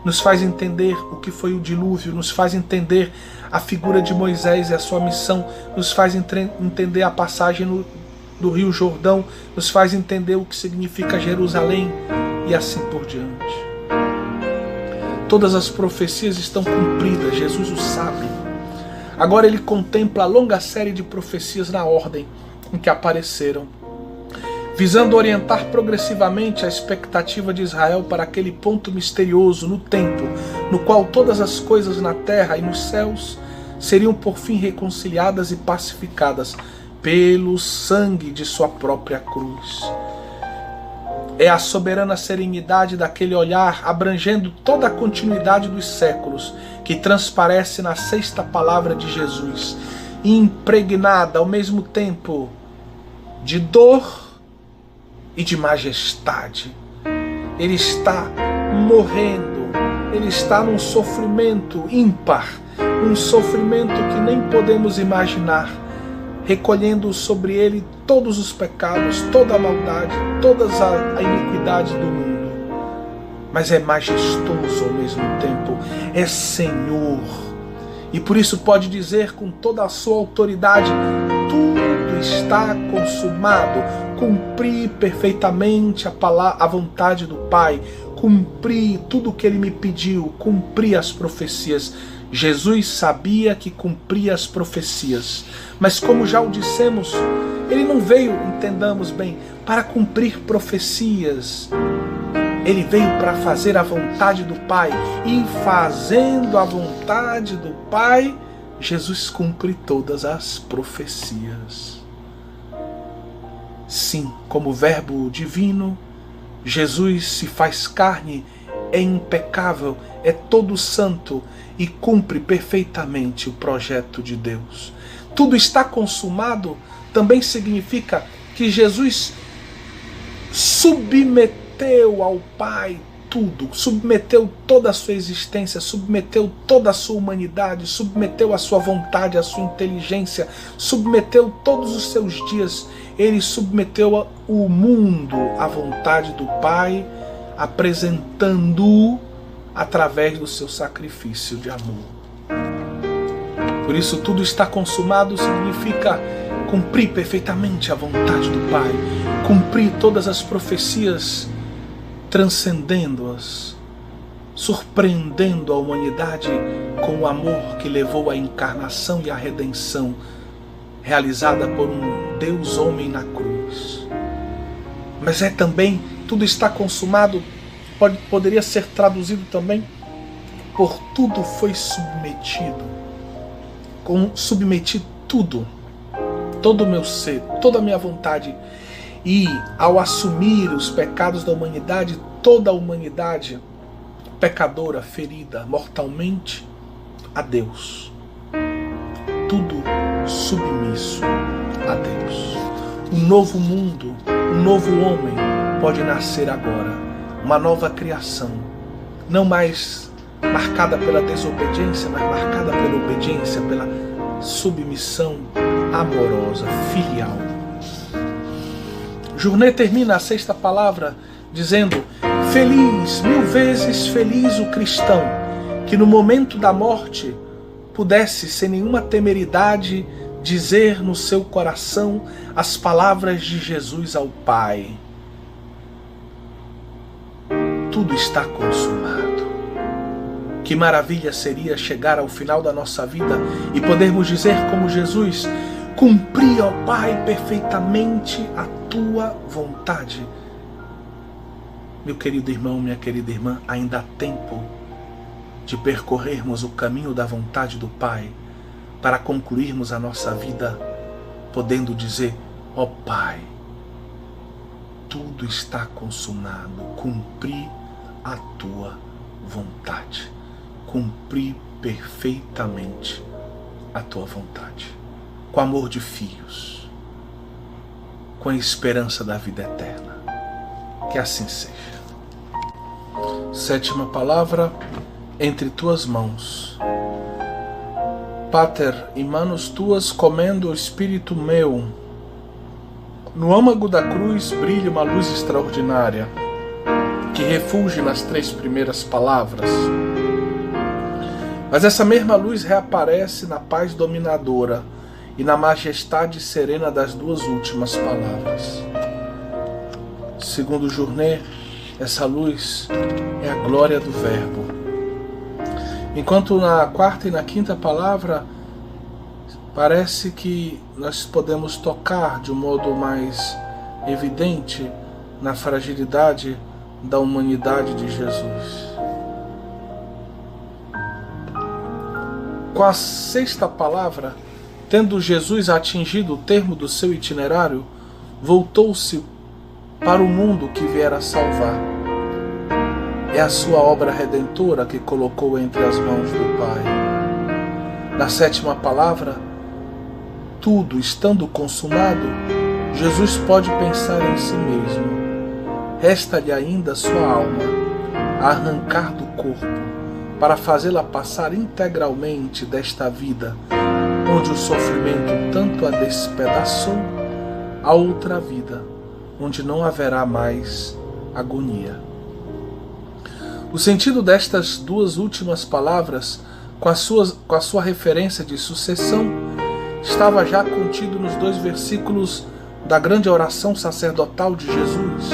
nos faz entender o que foi o dilúvio, nos faz entender a figura de Moisés e a sua missão, nos faz entender a passagem do Rio Jordão, nos faz entender o que significa Jerusalém e assim por diante. Todas as profecias estão cumpridas, Jesus o sabe. Agora ele contempla a longa série de profecias na ordem em que apareceram, visando orientar progressivamente a expectativa de Israel para aquele ponto misterioso no tempo, no qual todas as coisas na terra e nos céus seriam por fim reconciliadas e pacificadas pelo sangue de sua própria cruz. É a soberana serenidade daquele olhar, abrangendo toda a continuidade dos séculos, que transparece na sexta palavra de Jesus, impregnada ao mesmo tempo de dor e de majestade. Ele está morrendo, ele está num sofrimento ímpar, um sofrimento que nem podemos imaginar, recolhendo sobre ele todos os pecados, toda a maldade, toda a iniquidade do mundo. Mas é majestoso ao mesmo tempo, é Senhor. E por isso pode dizer com toda a sua autoridade: tudo está consumado. Cumpri perfeitamente a vontade do Pai, cumpri tudo o que Ele me pediu, cumpri as profecias. Jesus sabia que cumpria as profecias, mas como já o dissemos, Ele não veio, entendamos bem, para cumprir profecias. Ele veio para fazer a vontade do Pai, e fazendo a vontade do Pai, Jesus cumpre todas as profecias. Sim, como verbo divino, Jesus se faz carne, é impecável, é todo santo e cumpre perfeitamente o projeto de Deus. Tudo está consumado também significa que Jesus submeteu submeteu ao Pai tudo, submeteu toda a sua existência, submeteu toda a sua humanidade, submeteu a sua vontade, a sua inteligência, submeteu todos os seus dias, ele submeteu o mundo à vontade do Pai, apresentando-o através do seu sacrifício de amor. Por isso, tudo está consumado significa cumprir perfeitamente a vontade do Pai, cumprir todas as profecias, transcendendo-as, surpreendendo a humanidade com o amor que levou à encarnação e à redenção, realizada por um Deus homem na cruz. Mas é também, tudo está consumado, poderia ser traduzido também por tudo foi submetido. Submeti tudo, todo o meu ser, toda a minha vontade. E ao assumir os pecados da humanidade, toda a humanidade pecadora, ferida mortalmente a Deus, tudo submisso a Deus. Um novo mundo, um novo homem pode nascer agora, uma nova criação, não mais marcada pela desobediência, mas marcada pela obediência, pela submissão amorosa, filial. Journet termina a sexta palavra dizendo: feliz, 1000 vezes feliz o cristão que no momento da morte pudesse, sem nenhuma temeridade, dizer no seu coração as palavras de Jesus ao Pai: tudo está consumado. Que maravilha seria chegar ao final da nossa vida e podermos dizer como Jesus: cumpri, ó Pai, perfeitamente a tua vontade. Meu querido irmão, minha querida irmã, ainda há tempo de percorrermos o caminho da vontade do Pai para concluirmos a nossa vida podendo dizer: ó Pai, tudo está consumado, cumpri a tua vontade. Cumpri perfeitamente a tua vontade, com amor de filhos, com a esperança da vida eterna. Que assim seja. Sétima palavra: entre tuas mãos. Pater, em manos tuas comendo o espírito meu. No âmago da cruz brilha uma luz extraordinária, que refulge nas 3 primeiras palavras. Mas essa mesma luz reaparece na paz dominadora e na majestade serena das 2 últimas palavras. Segundo Journet, essa luz é a glória do Verbo. Enquanto na 4ª e na 5ª palavra parece que nós podemos tocar de um modo mais evidente na fragilidade da humanidade de Jesus. Com a 6ª palavra, tendo Jesus atingido o termo do seu itinerário, voltou-se para o mundo que viera salvar. É a sua obra redentora que colocou entre as mãos do Pai. Na 7ª palavra, tudo estando consumado, Jesus pode pensar em si mesmo. Resta-lhe ainda sua alma a arrancar do corpo, para fazê-la passar integralmente desta vida, onde o sofrimento tanto a despedaçou, a outra vida, onde não haverá mais agonia. O sentido destas 2 últimas palavras, com a sua referência de sucessão, estava já contido nos 2 versículos da grande oração sacerdotal de Jesus.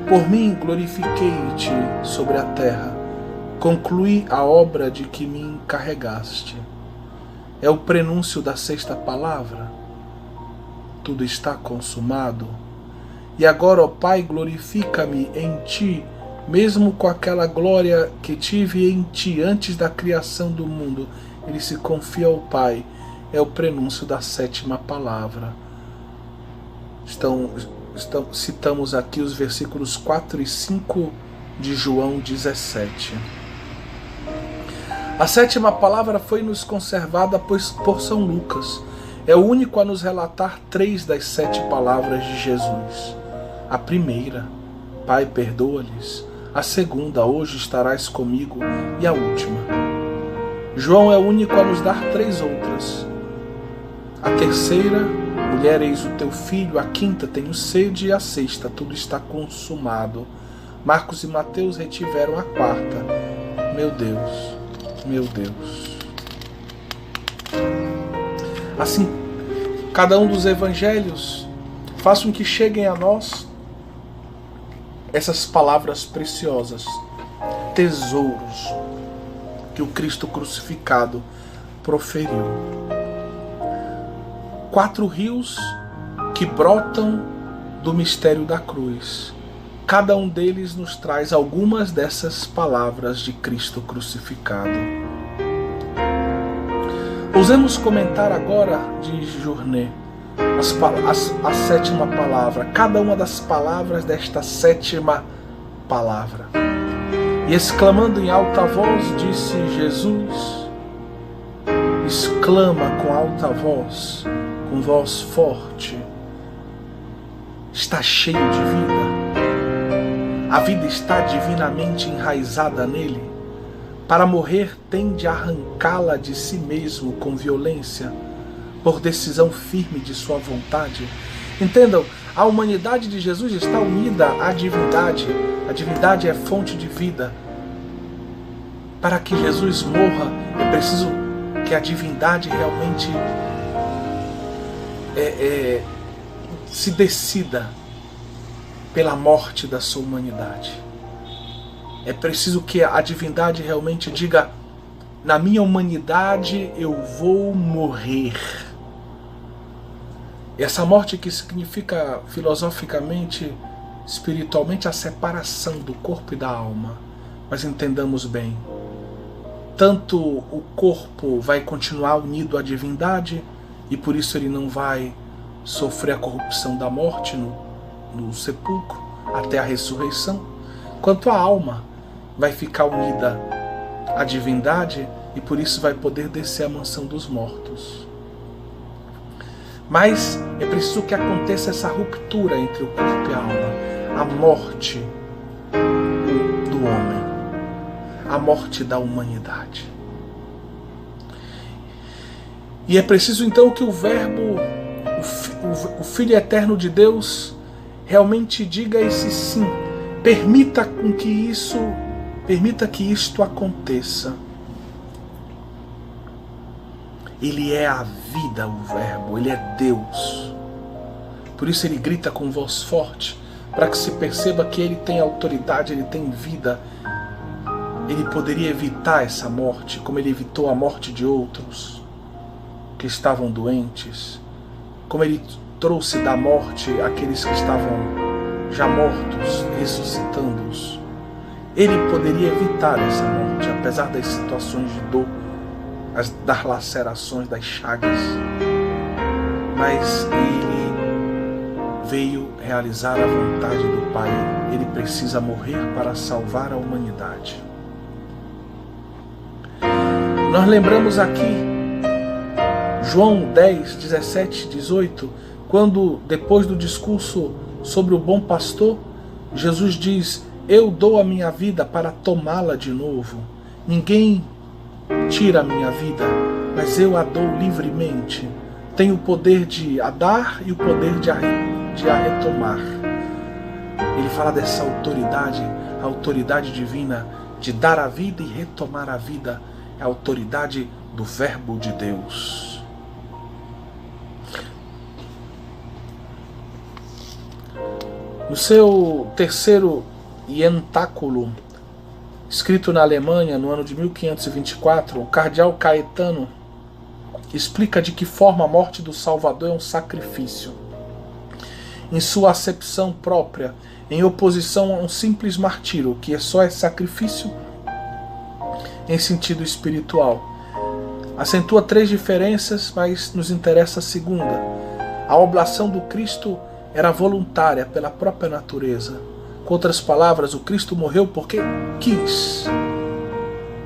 Por mim glorifiquei-te sobre a terra, concluí a obra de que me encarregaste. É o prenúncio da 6ª palavra. Tudo está consumado. E agora, ó Pai, glorifica-me em ti, mesmo com aquela glória que tive em ti antes da criação do mundo. Ele se confia ao Pai. É o prenúncio da 7ª palavra. Citamos aqui os versículos 4 e 5 de João 17. A 7ª palavra foi-nos conservada por São Lucas. É o único a nos relatar 3 das 7 palavras de Jesus. A primeira, Pai, perdoa-lhes. A segunda, hoje estarás comigo. E a última. João é o único a nos dar 3 outras. A terceira, mulher, eis o teu filho. A quinta, tenho sede. E a sexta, tudo está consumado. Marcos e Mateus retiveram a quarta. Meu Deus, meu Deus. Assim, cada um dos evangelhos faz com que cheguem a nós essas palavras preciosas, tesouros que o Cristo crucificado proferiu. 4 rios que brotam do mistério da cruz. Cada um deles nos traz algumas dessas palavras de Cristo crucificado. Ousemos comentar agora de Journet a 7ª palavra, cada uma das palavras desta 7ª palavra. E exclamando em alta voz, disse Jesus, exclama com alta voz, com voz forte, está cheio de vida. A vida está divinamente enraizada nele. Para morrer tem de arrancá-la de si mesmo com violência, por decisão firme de sua vontade. Entendam, a humanidade de Jesus está unida à divindade. A divindade é fonte de vida. Para que Jesus morra, é preciso que a divindade realmente se decida pela morte da sua humanidade. É preciso que a divindade realmente diga: na minha humanidade eu vou morrer. E essa morte que significa filosoficamente, espiritualmente, a separação do corpo e da alma. Mas entendamos bem, tanto o corpo vai continuar unido à divindade e por isso ele não vai sofrer a corrupção da morte no sepulcro até a ressurreição, quanto a alma vai ficar unida à divindade e por isso vai poder descer à mansão dos mortos. Mas é preciso que aconteça essa ruptura entre o corpo e a alma, a morte do homem, a morte da humanidade. E é preciso então que o Verbo, o Filho Eterno de Deus, realmente diga esse sim, permita que isto aconteça. Ele é a vida, o Verbo, ele é Deus. Por isso ele grita com voz forte, para que se perceba que ele tem autoridade, ele tem vida. Ele poderia evitar essa morte, como ele evitou a morte de outros que estavam doentes, como ele trouxe da morte aqueles que estavam já mortos, ressuscitando-os. Ele poderia evitar essa morte, apesar das situações de dor, das lacerações, das chagas. Mas ele veio realizar a vontade do Pai. Ele precisa morrer para salvar a humanidade. Nós lembramos aqui João 10, 17, 18, quando depois do discurso sobre o bom pastor, Jesus diz: eu dou a minha vida para tomá-la de novo. Ninguém tira a minha vida, mas eu a dou livremente. Tenho o poder de a dar e o poder de a retomar. Ele fala dessa autoridade, a autoridade divina de dar a vida e retomar a vida. É a autoridade do Verbo de Deus. No seu terceiro Ientáculo, escrito na Alemanha no ano de 1524, o cardeal Caetano explica de que forma a morte do Salvador é um sacrifício. Em sua acepção própria, em oposição a um simples martírio, que só é sacrifício em sentido espiritual. Acentua 3 diferenças, mas nos interessa a segunda. A oblação do Cristo era voluntária pela própria natureza. Com outras palavras, o Cristo morreu porque quis.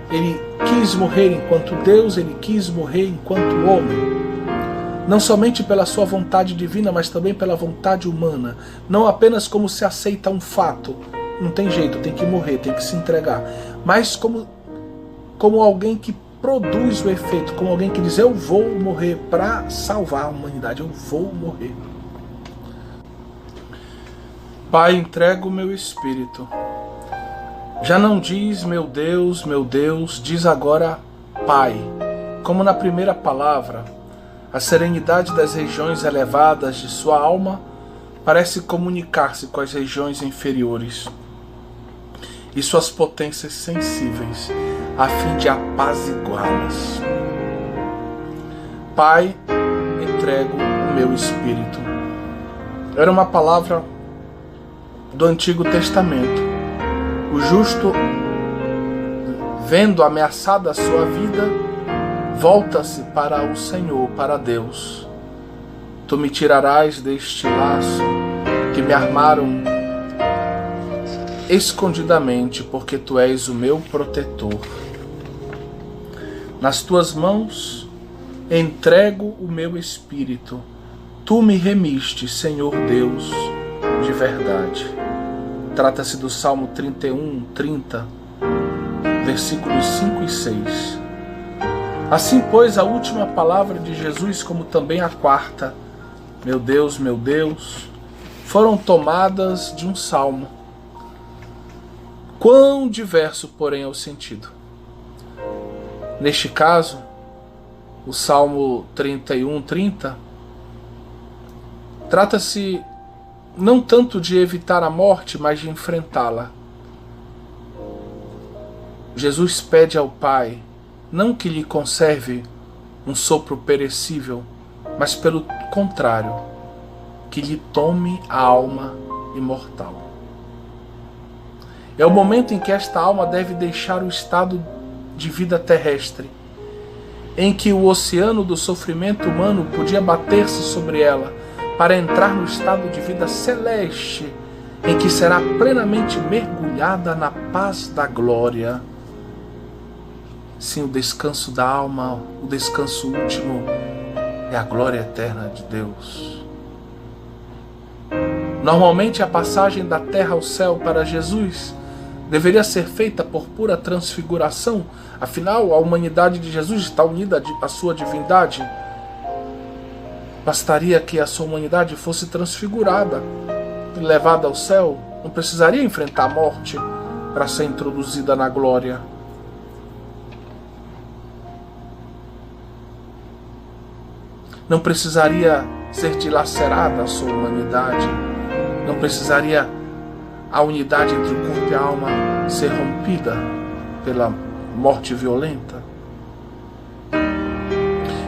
Ele quis morrer enquanto Deus, ele quis morrer enquanto homem. não somente pela sua vontade divina, mas também pela vontade humana, não apenas como se aceita um fato, não tem jeito, tem que morrer, tem que se entregar, mas como alguém que produz o efeito, como alguém que diz: eu vou morrer para salvar a humanidade, eu vou morrer. Pai, entrego o meu espírito. Já não diz meu Deus, diz agora Pai. Como na primeira palavra, a serenidade das regiões elevadas de sua alma parece comunicar-se com as regiões inferiores e suas potências sensíveis, a fim de apaziguá-las. Pai, entrego o meu espírito. Era uma palavra do Antigo Testamento. O justo, vendo ameaçada a sua vida, volta-se para o Senhor, para Deus. Tu me tirarás deste laço que me armaram escondidamente, porque tu és o meu protetor. Nas tuas mãos entrego o meu espírito. Tu me remiste, Senhor Deus, de verdade. Trata-se do Salmo 31, 30, versículos 5 e 6. Assim, pois, a última palavra de Jesus, como também a quarta, meu Deus, foram tomadas de um salmo. Quão diverso, porém, é o sentido. Neste caso, o Salmo 31, 30, trata-se não tanto de evitar a morte, mas de enfrentá-la. Jesus pede ao Pai, não que lhe conserve um sopro perecível, mas pelo contrário, que lhe tome a alma imortal. É o momento em que esta alma deve deixar o estado de vida terrestre, em que o oceano do sofrimento humano podia bater-se sobre ela, para entrar no estado de vida celeste, em que será plenamente mergulhada na paz da glória. Sim, o descanso da alma, o descanso último, é a glória eterna de Deus. Normalmente a passagem da terra ao céu para Jesus deveria ser feita por pura transfiguração, afinal a humanidade de Jesus está unida à sua divindade. Bastaria que a sua humanidade fosse transfigurada e levada ao céu, não precisaria enfrentar a morte para ser introduzida na glória. Não precisaria ser dilacerada a sua humanidade, não precisaria a unidade entre o corpo e a alma ser rompida pela morte violenta.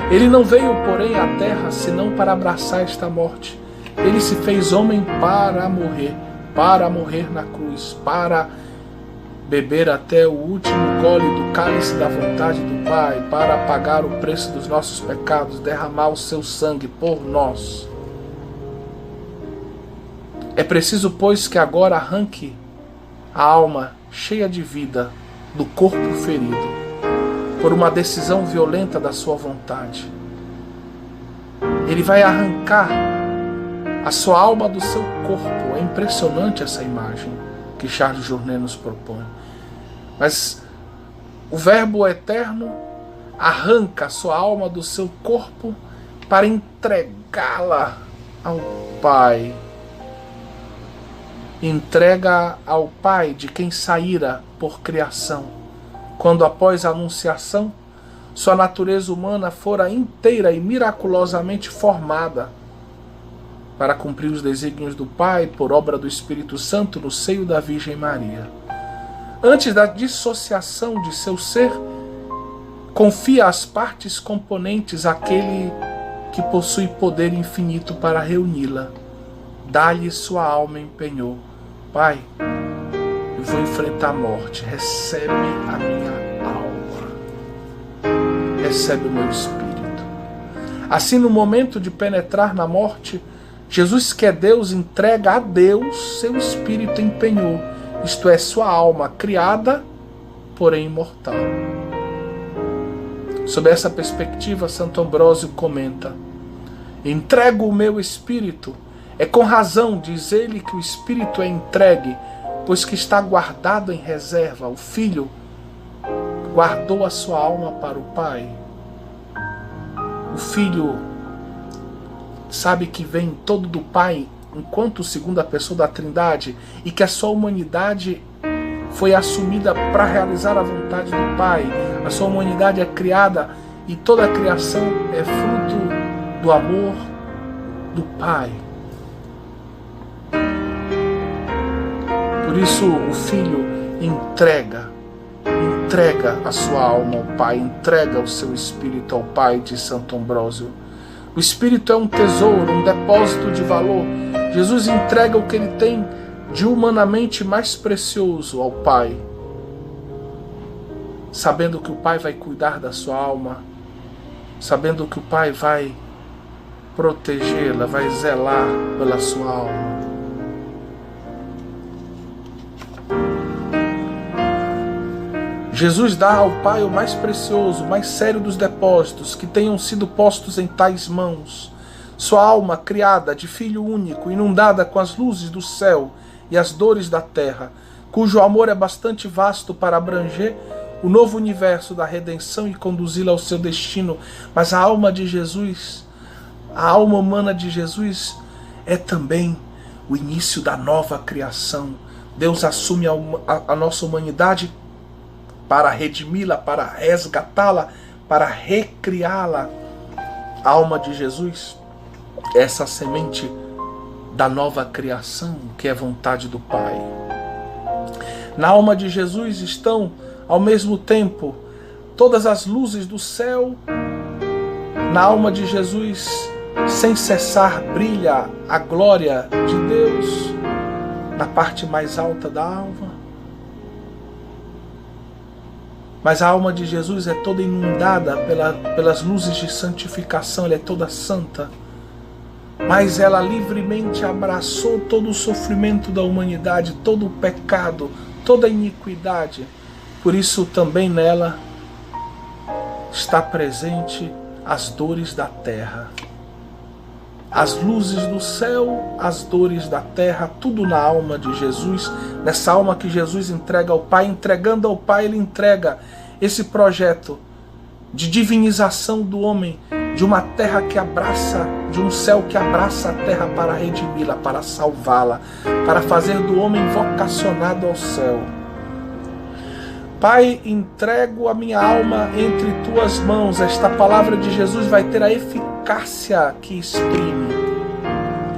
Ele não veio, porém, à terra senão para abraçar esta morte. Ele se fez homem para morrer na cruz, para beber até o último gole do cálice da vontade do Pai, para pagar o preço dos nossos pecados, derramar o seu sangue por nós. É preciso, pois, que agora arranque a alma cheia de vida do corpo ferido, por uma decisão violenta da sua vontade. Ele vai arrancar a sua alma do seu corpo. É impressionante essa imagem que Charles Journet nos propõe. Mas o Verbo eterno arranca a sua alma do seu corpo para entregá-la ao Pai. Entrega ao Pai de quem saíra por criação, quando após a anunciação, sua natureza humana fora inteira e miraculosamente formada para cumprir os desígnios do Pai por obra do Espírito Santo no seio da Virgem Maria. Antes da dissociação de seu ser, confia as partes componentes àquele que possui poder infinito para reuni-la. Dá-lhe sua alma empenhou. Pai, eu vou enfrentar a morte. Recebe a minha alma. Recebe o meu espírito. Assim, no momento de penetrar na morte, Jesus, que é Deus, entrega a Deus seu espírito empenhou, isto é, sua alma criada, porém imortal. Sob essa perspectiva, Santo Ambrósio comenta: Entrego o meu espírito. É com razão, diz ele, que o espírito é entregue, pois que está guardado em reserva. O filho guardou a sua alma para o Pai. O filho sabe que vem todo do Pai, enquanto segunda pessoa da Trindade, e que a sua humanidade foi assumida para realizar a vontade do Pai. A sua humanidade é criada e toda a criação é fruto do amor do Pai. Por isso o Filho entrega a sua alma ao Pai, entrega o seu Espírito ao Pai, diz Santo Ambrósio. O Espírito é um tesouro, um depósito de valor. Jesus entrega o que ele tem de humanamente mais precioso ao Pai, sabendo que o Pai vai cuidar da sua alma, sabendo que o Pai vai protegê-la, vai zelar pela sua alma. Jesus dá ao Pai o mais precioso, o mais sério dos depósitos, que tenham sido postos em tais mãos. Sua alma, criada de Filho único, inundada com as luzes do céu e as dores da terra, cujo amor é bastante vasto para abranger o novo universo da redenção e conduzi-la ao seu destino. Mas a alma de Jesus, a alma humana de Jesus, é também o início da nova criação. Deus assume a nossa humanidade para redimi-la, para resgatá-la, para recriá-la. A alma de Jesus é essa semente da nova criação, que é vontade do Pai. Na alma de Jesus estão, ao mesmo tempo, todas as luzes do céu. Na alma de Jesus, sem cessar, brilha a glória de Deus na parte mais alta da alma. Mas a alma de Jesus é toda inundada pelas luzes de santificação, ela é toda santa. Mas ela livremente abraçou todo o sofrimento da humanidade, todo o pecado, toda a iniquidade. Por isso também nela está presente as dores da terra. As luzes do céu, as dores da terra, tudo na alma de Jesus, nessa alma que Jesus entrega ao Pai. Entregando ao Pai, ele entrega esse projeto de divinização do homem, de uma terra que abraça, de um céu que abraça a terra para redimi-la, para salvá-la, para fazer do homem vocacionado ao céu. Pai, entrego a minha alma entre tuas mãos. Esta palavra de Jesus vai ter a eficácia que exprime.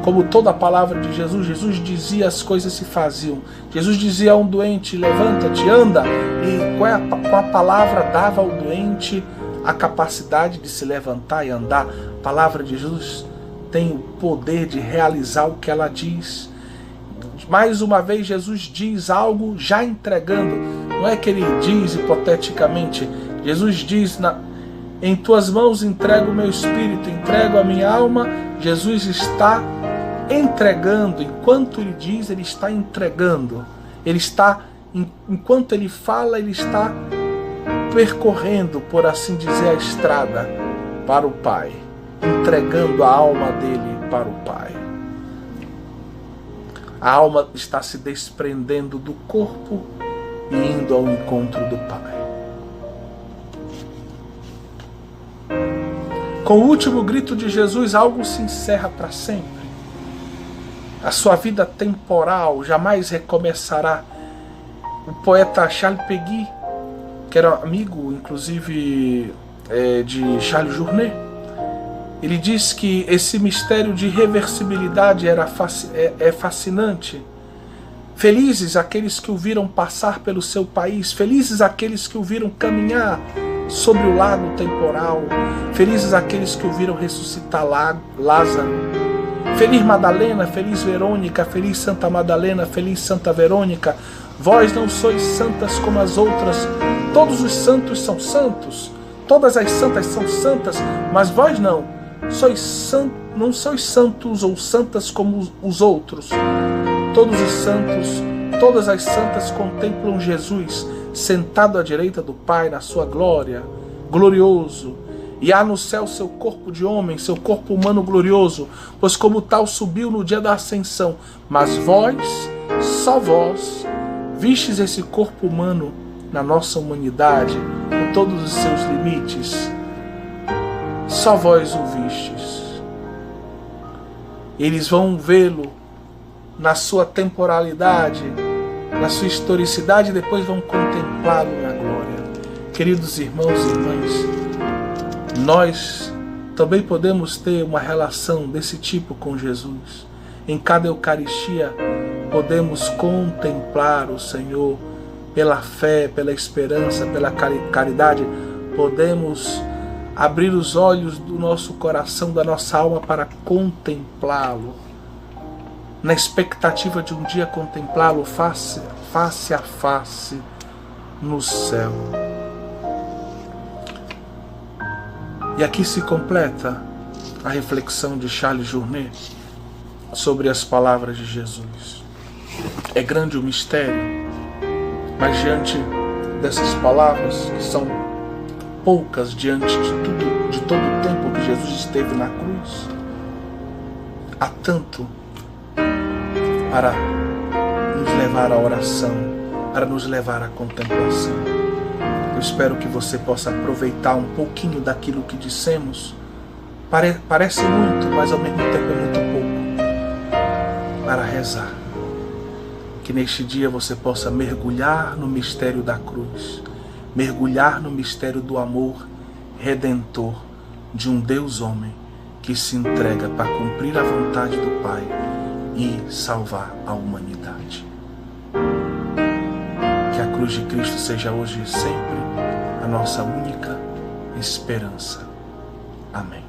Como toda a palavra de Jesus, Jesus dizia, as coisas se faziam. Jesus dizia a um doente, levanta-te, anda. E com a palavra dava ao doente a capacidade de se levantar e andar. A palavra de Jesus tem o poder de realizar o que ela diz. Mais uma vez Jesus diz algo já entregando. Não é que ele diz hipoteticamente. Jesus diz, em tuas mãos entrego o meu espírito, entrego a minha alma. Jesus está entregando. Enquanto ele diz, ele está entregando. Ele está, enquanto ele fala, ele está percorrendo, por assim dizer, a estrada para o Pai, entregando a alma dele para o Pai. A alma está se desprendendo do corpo e indo ao encontro do Pai. Com o último grito de Jesus, algo se encerra para sempre. A sua vida temporal jamais recomeçará. O poeta Charles Péguy, que era amigo, inclusive, de Charles Journet, ele diz que esse mistério de reversibilidade é fascinante. Felizes aqueles que o viram passar pelo seu país, felizes aqueles que o viram caminhar sobre o lago temporal, felizes aqueles que o viram ressuscitar Lázaro. Feliz Madalena, feliz Verônica, feliz Santa Madalena, feliz Santa Verônica. Vós não sois santas como as outras. Todos os santos são santos, todas as santas são santas, mas vós não. Não sois santos ou santas como os outros. Todos os santos, todas as santas contemplam Jesus sentado à direita do Pai na sua glória, glorioso. E há no céu seu corpo de homem, seu corpo humano glorioso, pois como tal subiu no dia da ascensão. Mas vós, só vós, vistes esse corpo humano na nossa humanidade, com todos os seus limites. Só vós o vistes. Eles vão vê-lo na sua temporalidade, na sua historicidade, e depois vão contemplá-lo na glória. Queridos irmãos e irmãs, nós também podemos ter uma relação desse tipo com Jesus. Em cada Eucaristia podemos contemplar o Senhor pela fé, pela esperança, pela caridade. Podemos abrir os olhos do nosso coração, da nossa alma para contemplá-lo, na expectativa de um dia contemplá-lo face a face no céu. E aqui se completa a reflexão de Charles Journet sobre as palavras de Jesus. É grande o mistério, mas diante dessas palavras, que são poucas diante de todo o tempo que Jesus esteve na cruz, há tanto para nos levar à oração, para nos levar à contemplação. Eu espero que você possa aproveitar um pouquinho daquilo que dissemos. Parece muito, mas ao mesmo tempo é muito pouco, para rezar. Que neste dia você possa mergulhar no mistério da cruz, mergulhar no mistério do amor redentor de um Deus homem que se entrega para cumprir a vontade do Pai e salvar a humanidade. Que a cruz de Cristo seja hoje e sempre a nossa única esperança. Amém.